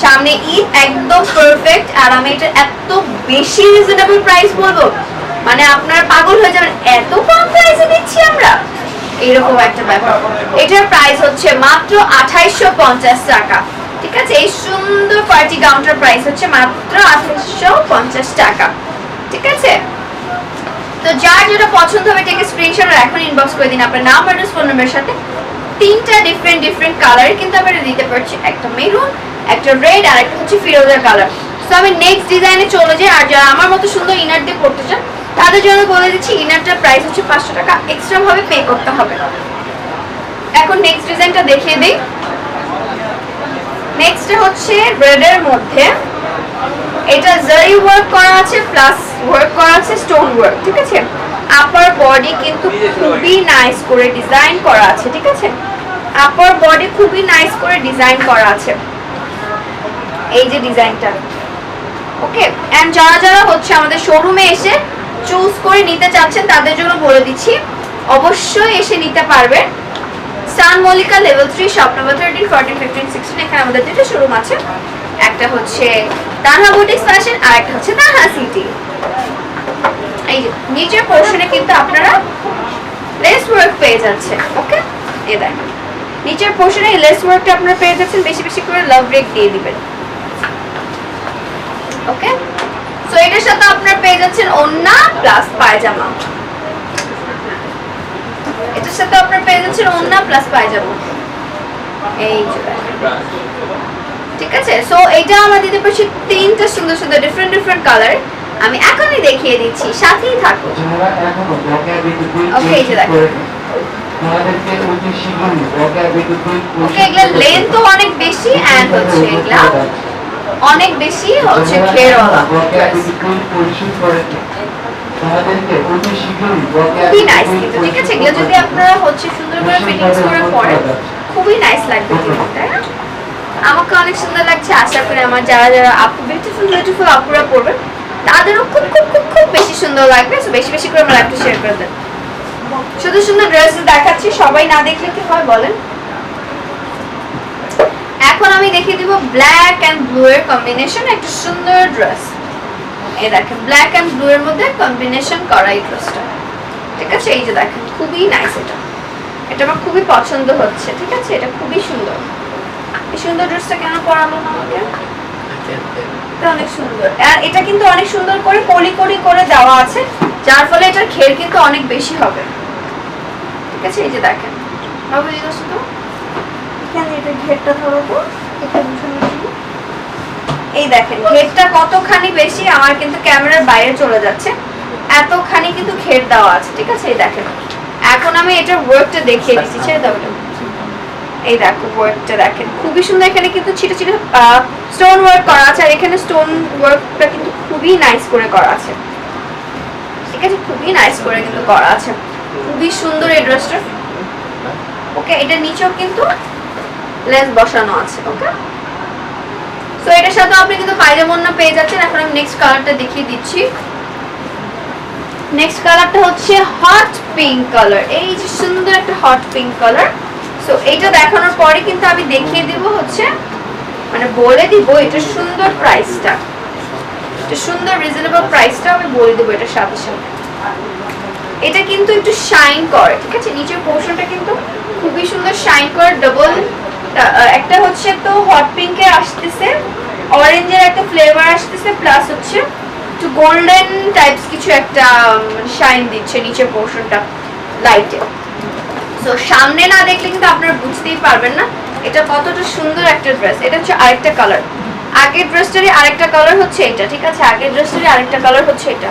সামনে ঈদ, একদম পারফেক্ট। আর আমি এটা এত বেশি রিজনেবল প্রাইস বলবো, মানে আপনার পাগল হয়ে যাবেন, এত কম প্রাইসে দিচ্ছি আমরা, এরকম একটা ব্যাপার। এটার প্রাইস হচ্ছে মাত্র 2850 টাকা। ঠিক আছে, এই সুন্দর পার্টি গাউনটার প্রাইস হচ্ছে মাত্র 2850 টাকা। ঠিক আছে, তো যার যেটা পছন্দ হবে টেকে স্ক্রিনশট আর এখন ইনবক্স করে দিন আপনার নাম, অ্যাড্রেস, ফোন নাম্বারের সাথে। তিনটা ডিফারেন্ট কালার কিন্তু আমরা দিতে পারছি, একটা মেরুন, একটা রেড আর একটা হচ্ছে ফিরোজা কালার। সো আমি নেক্সট ডিজাইনে চলে যাই। আর যারা আমার মতো সুন্দর ইনার দিয়ে পড়তে চান তাদের জন্য বলে দিচ্ছি, ইনারটার প্রাইস হচ্ছে 500 টাকা, এক্সট্রা ভাবে পে করতে হবে। এখন নেক্সট ডিজাইনটা দেখিয়ে দিই। নেক্সট হচ্ছে রেডের মধ্যে, এটা জারি ওয়ার্ক করা আছে, প্লাস ওয়ার্ক করা আছে স্টোন ওয়ার্ক। ঠিক আছে, আপার বডি কিন্তু খুবই নাইস করে ডিজাইন করা আছে। ঠিক আছে, আপার বডি খুবই নাইস করে ডিজাইন করা আছে, এই যে ডিজাইনটা। ওকে, এন্ড যারা যারা হচ্ছে আমাদের শোরুমে এসে চুজ করে নিতে চাচ্ছেন তাদের জন্য বলে দিচ্ছি, অবশ্যই এসে নিতে পারবেন। সান মল্লিকা লেভেল 3 শপ নাম্বার 13, 14, 15, 16। এখানে আমাদের দুটো শোরুম আছে, একটা হচ্ছে তানহা বুটিক্স ফ্যাশন আর একটা হচ্ছে তানহা সিটি। এই যে নিচের পোরশনে কিন্তু আপনারা লেস ওয়ার্ক পেয়ে যাচ্ছেন। ওকে, এই দেখেন নিচের পোরশনে লেস ওয়ার্কটা আপনারা পেয়ে যাচ্ছেন, বেশি বেশি করে লাভ ব্রেক দিয়ে দিবেন। ওকে, সো এটার সাথে আপনারা পেয়ে যাচ্ছেন ওড়না প্লাস পায়জামা। এটার সাথে আপনারা পেয়ে যাচ্ছেন ওড়না প্লাস পায়জামা, এই যে ঠিক আছে। সো এটা আমরা দিতে পারছি তিনটা সুন্দর সুন্দর ডিফারেন্ট কালার। আমি এখনই দেখিয়ে দিচ্ছি, সাথেই থাকো। ওকে, এই যে দেখো, ওকে এগুলা লেন্থও অনেক বেশি এন্ড হচ্ছে এগুলা অনেক বেশি হচ্ছে ঘেরওয়ালা। খুবই নাইস কিন্তু। ঠিক আছে, এগুলো যদি আপনারা হচ্ছে সুন্দর করে ফিটিংস করে পরেন খুবই নাইস লাগবে, তাই না? আমাকে অনেক সুন্দর লাগছে, আশা করি আমার যারা যারা আপু বিউটিফুল আপুরা পড়বেন তাদেরও খুব খুব খুব খুব বেশি সুন্দর লাগবে। সো বেশি বেশি করে আমার লাইভটা শেয়ার করে দেন। শুধু সুন্দর ড্রেস দেখাচ্ছি, সবাই না দেখলে কি হয় বলেন। এখন আমি দেখিয়ে দিব ব্ল্যাক এন্ড ব্লু এর কম্বিনেশন একটা সুন্দর ড্রেস। এই দেখেন ব্ল্যাক এন্ড ব্লু এর মধ্যে কম্বিনেশন করা এই ড্রেসটা, ঠিক আছে। এই যে দেখেন খুবই নাইস, এটা আমার খুবই পছন্দ হচ্ছে, ঠিক আছে। এটা খুবই সুন্দর, এই সুন্দর ড্রেসটা কেন পরালো না আমাকে, এটা অনেক সুন্দর। আর এটা কিন্তু অনেক সুন্দর করে পলি করে দেওয়া আছে, যার ফলে এটার ঘের কিন্তু অনেক বেশি হবে, ঠিক আছে। এই যে দেখেন বাবু এই দোস্ত তো এখানে এটা ঘেরটা ধরো তো এটা বুঝানোর জন্য। এই দেখেন ঘেরটা কতখানি বেশি, আমার কিন্তু ক্যামেরার বাইরে চলে যাচ্ছে, এতখানি কিন্তু ঘের দেওয়া আছে, ঠিক আছে। এই দেখেন এখন আমি এটার ওয়ার্কটা দেখিয়ে দিচ্ছি, ছেড়ে দাও এটা। এই দেখো ওয়ার্কটা দেখেন খুবই সুন্দর, এখানে কিন্তু ছোট ছোট স্টোন ওয়ার্ক করা আছে, আর এখানে স্টোন ওয়ার্কটা কিন্তু খুবই নাইস করে করা আছে, ঠিক আছে। খুবই নাইস করে কিন্তু করা আছে, খুবই সুন্দর এই ড্রেসটা। ওকে, এটা নিচেও কিন্তু লেস বসানো আছে। ওকে, সো এটার সাথে আপনি কিন্তু পায়জামা ওড়না পেয়ে যাচ্ছেন। এখন আমি নেক্সট কালারটা দেখিয়ে দিচ্ছি। নেক্সট কালারটা হচ্ছে হট পিঙ্ক কালার, এই যে সুন্দর একটা হট পিঙ্ক কালার। সো এইটা দেখানোর পরে কিন্তু আমি দেখিয়ে দিব হচ্ছে, মানে বলে দিব এটা সুন্দর প্রাইসটা, এটা সুন্দর রিজনেবল প্রাইসটা আমি বলে দেবো এটার সাথে সাথে। এটা কিন্তু একটু শাইন করে, ঠিক আছে। নিচের পোর্শনটা কিন্তু খুবই সুন্দর শাইন করে, ডাবল একটা হচ্ছে তো হট পিঙ্কে আসতেছে, অরেঞ্জের একটা ফ্লেভার আসতেছে, প্লাস হচ্ছে একটু গোল্ডেন টাইপস কিছু একটা শাইন দিচ্ছে নিচের পোর্শনটা লাইটে। সো সামনে না দেখলে কিন্তু আপনারা বুঝতেই পারবেন না এটা কতটা সুন্দর একটা ড্রেস। এটা হচ্ছে আরেকটা কালার, আগের ড্রেসটারই আরেকটা কালার হচ্ছে এটা, ঠিক আছে। আগের ড্রেসটারই আরেকটা কালার হচ্ছে এটা।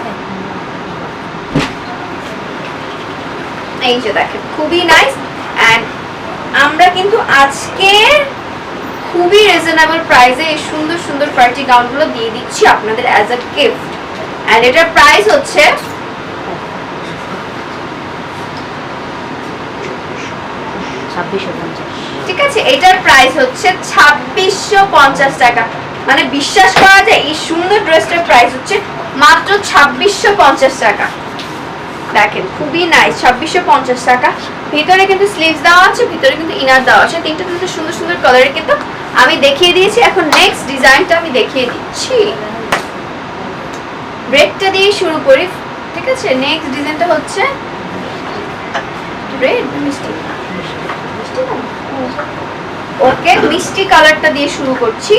এই যে দেখেন খুবই নাইস। এন্ড আমরা কিন্তু আজকে খুবই রিজনেবল প্রাইসে এই সুন্দর সুন্দর পার্টি গাউনগুলো দিয়ে দিচ্ছি আপনাদের অ্যাজ আ গিফট। এন্ড এটার প্রাইস হচ্ছে 2650, ঠিক আছে। এটার প্রাইস হচ্ছে 2650 টাকা। মানে বিশ্বাস করা যায় এই সুন্দর ড্রেসটার প্রাইস হচ্ছে মাত্র 2650 টাকা। দেখেন খুবই নাইস, 2650 টাকা। ভিতরে কিন্তু স্লিভস দেওয়া আছে, ভিতরে কিন্তু ইনার দেওয়া আছে, তিনটা কিন্তু সুন্দর সুন্দর কালারে কিন্তু আমি দেখিয়ে দিয়েছি। এখন নেক্সট ডিজাইনটা আমি দেখিয়ে দিচ্ছি, রেডটা দিয়ে শুরু করি, ঠিক আছে। নেক্সট ডিজাইনটা হচ্ছে রেড মিষ্টি, ওকে মিষ্টি কালারটা দিয়ে শুরু করছি।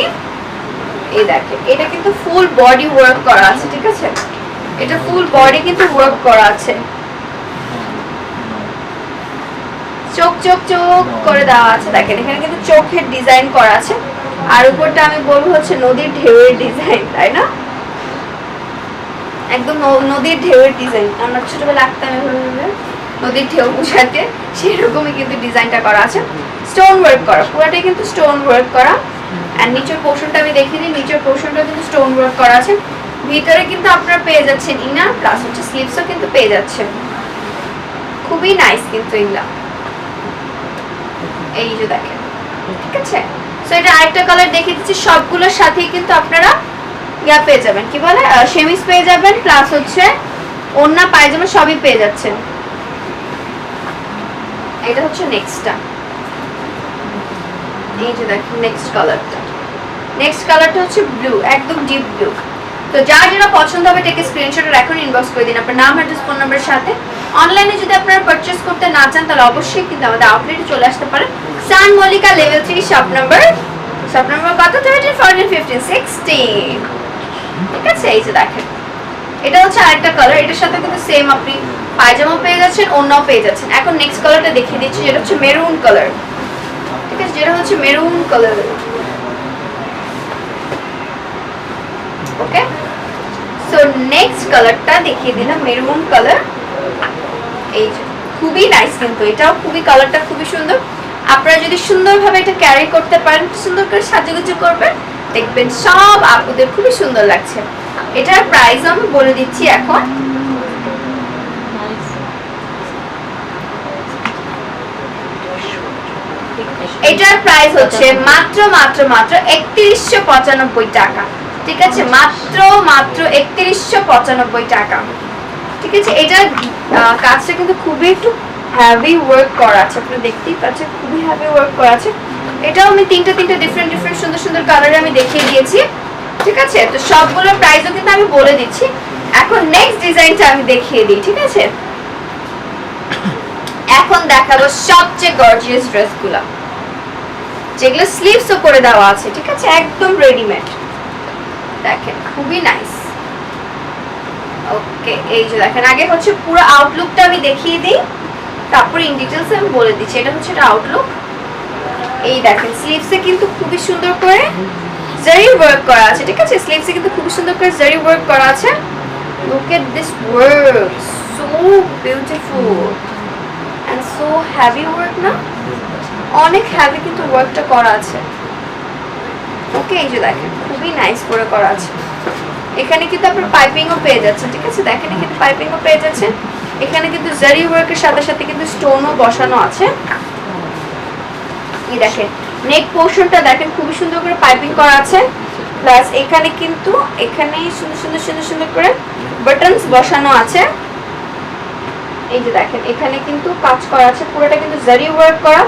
এই দেখেন এটা কিন্তু ফুল বডি ওয়ার্ক করা আছে, ঠিক আছে। এটা ফুল বডি কিন্তু ওয়ার্ক করা আছে, চোখ চোখ চোখ করে দেওয়া আছে। দেখেন এখানে কিন্তু চোখের ডিজাইন করা আছে, আর উপরটা আমি বলবো হচ্ছে নদীর ঢেউয়ের ডিজাইন, তাই না? একদম নদীর ঢেউয়ের ডিজাইন। আমরা ছোটবেলা আঁকতাম এভাবে নদীর ঢেউ বুঝাতে, সেরকমই কিন্তু ডিজাইনটা করা আছে, স্টোন ওয়ার্ক করা, পুরোটাই কিন্তু স্টোন ওয়ার্ক করা। আর নিচের পোর্শনটা আমি দেখিয়ে দিই, নিচের পোর্শনটা কিন্তু স্টোন ওয়ার্ক করা আছে। ভিতরে কিন্তু আপনারা পেয়ে যাচ্ছেন ইনার, প্লাস হচ্ছে স্লিভসও কিন্তু পেয়ে যাচ্ছেন, খুবই নাইস কিন্তু এগুলা। এই যে দেখেন, ঠিক আছে। সো এটা আরেকটা কালার দেখিয়ে দিচ্ছি। সবগুলোর সাথেই কিন্তু আপনারা ইয়া পেয়ে যাবেন, কি বলে শেমিজ পেয়ে যাবেন, প্লাস হচ্ছে ওড়না পায়জামা সবই পেয়ে যাচ্ছেন। এটা হচ্ছে নেক্সটটা, এই যে দেখেন নেক্সট কালারটা। নেক্সট কালারটা হচ্ছে ব্লু, একদম ডিপ ব্লু। তো যার যেটা পছন্দ হবে টেকে স্ক্রিনশট এখন ইনবক্স করে দিন আপনার নাম, অ্যাড্রেস, ফোন নাম্বারের সাথে। অনলাইনে যদি আপনারা পারচেজ করতে না চান তাহলে অবশ্যই কিন্তু আমাদের আউটলেটে চলে আসতে পারেন। সান মল্লিকা লেভেল 3 শপ নাম্বার কত 13 14 15 16, ঠিক আছে। এই যে দেখেন এটা হচ্ছে আরেকটা কালার, এটার সাথে কিন্তু সেম আপনি পায়জামা পেয়ে যাচ্ছেন, ওড়নাও পেয়ে যাচ্ছেন। এখন নেক্সট কালারটা দেখিয়ে দিচ্ছি, যেটা হচ্ছে মেরুন কালার, ঠিক আছে। যেটা হচ্ছে মেরুন কালার, ওকে। সো নেক্সট কালারটা দেখিয়ে দিলাম মেরুন কালার। এই যে খুবই নাইস কিন্তু এটাও, খুবই কালারটা খুবই সুন্দর। আপনারা যদি সুন্দরভাবে এটা ক্যারি করতে পারেন, সুন্দর করে সাজুগুজু করবেন, দেখবেন সব আপুদের খুবই সুন্দর লাগছে। এটার প্রাইস আমি বলে দিচ্ছি এখন। এটার প্রাইস হচ্ছে মাত্র 3195 টাকা, ঠিক আছে। মাত্র 3195 টাকা, ঠিক আছে। এটার কাজটা কিন্তু খুবই একটু হেভি ওয়ার্ক করা আছে, আপনারা দেখতেই পাচ্ছেন খুবই হেভি ওয়ার্ক করা আছে। এটাও আমি তিনটা ডিফারেন্ট সুন্দর সুন্দর কালারে আমি দেখিয়ে দিয়েছি। ঠিক আছে, তো সবগুলোর প্রাইসও কিন্তু আমি বলে দিচ্ছি। এখন নেক্সট ডিজাইনটা আমি দেখিয়ে দিই, ঠিক আছে? এখন দেখাবো সবচেয়ে গর্জিয়াস ড্রেসগুলো, যেগুলো স্লিভসও করে দেওয়া আছে, ঠিক আছে, একদম রেডিমেড। দেখেন খুবই নাইস। ওকে, এই যে দেখেন, আগে হচ্ছে পুরো আউটলুকটা আমি দেখিয়ে দিই, তারপরে ইন ডিটেইলস আমি বলে দিচ্ছি। এটা হচ্ছে এটা আউটলুক। এই দেখেন স্লিভসে কিন্তু খুবই সুন্দর করে জারি ওয়ার্ক করা আছে, ঠিক আছে, স্লিভসে কিন্তু খুবই সুন্দর করে জারি ওয়ার্ক করা আছে। Look at this work, so beautiful and so heavy work না, অনেক হেভি কিন্তু ওয়ার্কটা করা আছে। ওকে, এই যে দেখেন খুবই নাইস করে করা আছে। এখানে কিন্তু আপনার পাইপিংও পেয়ে যাচ্ছেন, ঠিক আছে, দেখেন এখানে পাইপিংও পেয়ে যাচ্ছেন। এখানে কিন্তু জারি ওয়ার্কের সাথে সাথে কিন্তু স্টোনও বসানো আছে। এই দেখেন নেক পোরশনটা দেখেন খুবই সুন্দর করে পাইপিং করা আছে, প্লাস এখানে কিন্তু এখানে সুন্দর সুন্দর সুন্দর সুন্দর করে বাটনস বসানো আছে। এই যে দেখেন এখানে কিন্তু কাজ করা আছে, পুরোটা কিন্তু জারি ওয়ার্ক করা,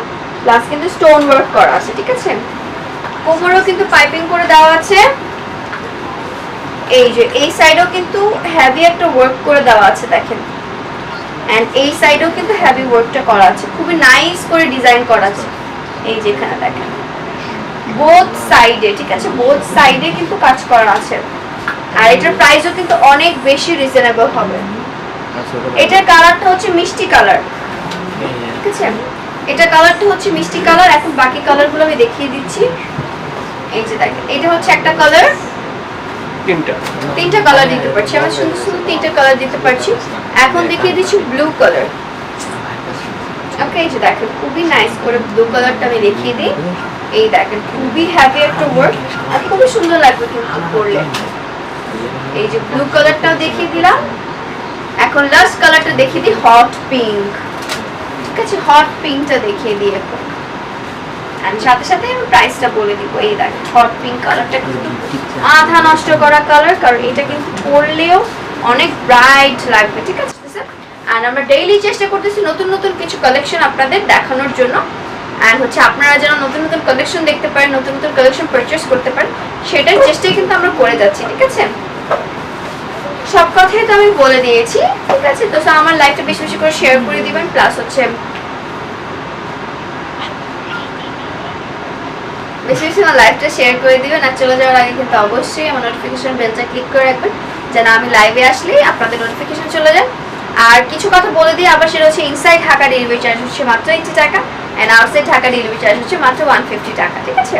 প্লাস কিন্তু স্টোন ওয়ার্ক করা আছে, ঠিক আছে। কোমরেও কিন্তু পাইপিং করে দেওয়া আছে। এই যে এই সাইডেও কিন্তু হেভি একটা ওয়ার্ক করে দেওয়া আছে দেখেন, এন্ড এই সাইডেও কিন্তু হেভি ওয়ার্কটা করা আছে, খুবই নাইস করে ডিজাইন করা আছে। এই যে এখানে দেখেন বোথ সাইডে, ঠিক আছে, বোথ সাইডে কিন্তু কাজ করা আছে। আর এটার প্রাইসও কিন্তু অনেক বেশি রিজনেবল হবে। এটার কালারটা হচ্ছে মিষ্টি কালার, ঠিক আছে, এটা কালারটা হচ্ছে মিষ্টি কালার। এখন বাকি কালারগুলো আমি দেখিয়ে দিচ্ছি। এই যে দেখেন এটা হচ্ছে একটা কালার, তিনটা কালার দিতে পারছি আমরা, সুন্দর সুন্দর তিনটা কালার দিতে পারছি। এখন দেখিয়ে দিচ্ছি ব্লু কালার। ওকে, এই যে দেখেন খুবই নাইস করে ব্লু কালারটা আমি দেখিয়ে দিই। এই দেখেন খুবই হ্যাভি একটা ওয়ার্ক আর খুবই সুন্দর লাগবে কিন্তু পরলে। এই যে ব্লু কালারটাও দেখিয়ে দিলাম। এখন লাস্ট কালারটা দেখিয়ে দিই, হট পিঙ্ক, ঠিক আছে, হট পিঙ্কটা দেখিয়ে দিই এখন। আর সাথে সাথে আমি প্রাইসটা বলে দিব। এই দেখেন হট পিঙ্ক কালারটা কিন্তু আধা নষ্ট করা কালার, কারণ এটা কিন্তু পরলেও অনেক ব্রাইট লাগবে, ঠিক আছে। আর আমরা ডেইলি চেষ্টা করতেছি নতুন নতুন কিছু কালেকশন আপনাদের দেখানোর জন্য, আর হচ্ছে আপনারা যেন নতুন নতুন কালেকশন দেখতে পারেন, নতুন নতুন কালেকশন পারচেজ করতে পারেন, সেটার চেষ্টাই কিন্তু আমরা করে যাচ্ছি, ঠিক আছে। সব কথাই তো আমি বলে দিয়েছি, ঠিক আছে। তো আমার লাইভটা বেশি বেশি করে শেয়ার করে দিবেন, প্লাস হচ্ছে বেশি বেশি আমার লাইভটা শেয়ার করে দিবেন। আর চলে যাওয়ার আগে কিন্তু অবশ্যই আমার নোটিফিকেশন বেলটা ক্লিক করে রাখবেন, যেন আমি লাইভে আসলেই আপনাদের নোটিফিকেশন চলে যায়। আর কিছু কথা বলে দিই আবার, সেটা হচ্ছে ইনসাইড ঢাকা ডেলিভারি চার্জ হচ্ছে মাত্র 80 টাকা, and outside Dhaka delivery charge হচ্ছে মাত্র 150 টাকা, ঠিক আছে।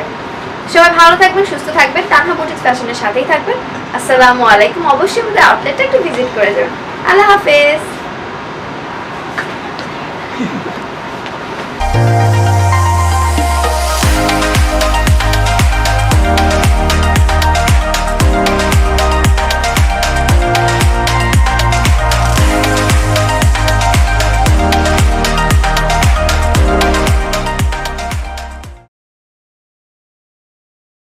সবাই ভালো থাকবেন, সুস্থ থাকবেন, তানহা বুটিক্স ফ্যাশনের সাথেই থাকবেন। আসসালামু আলাইকুম। অবশ্যই আমাদের আউটলেটটা একটু ভিজিট করে যাবেন। আল্লাহ হাফেজ।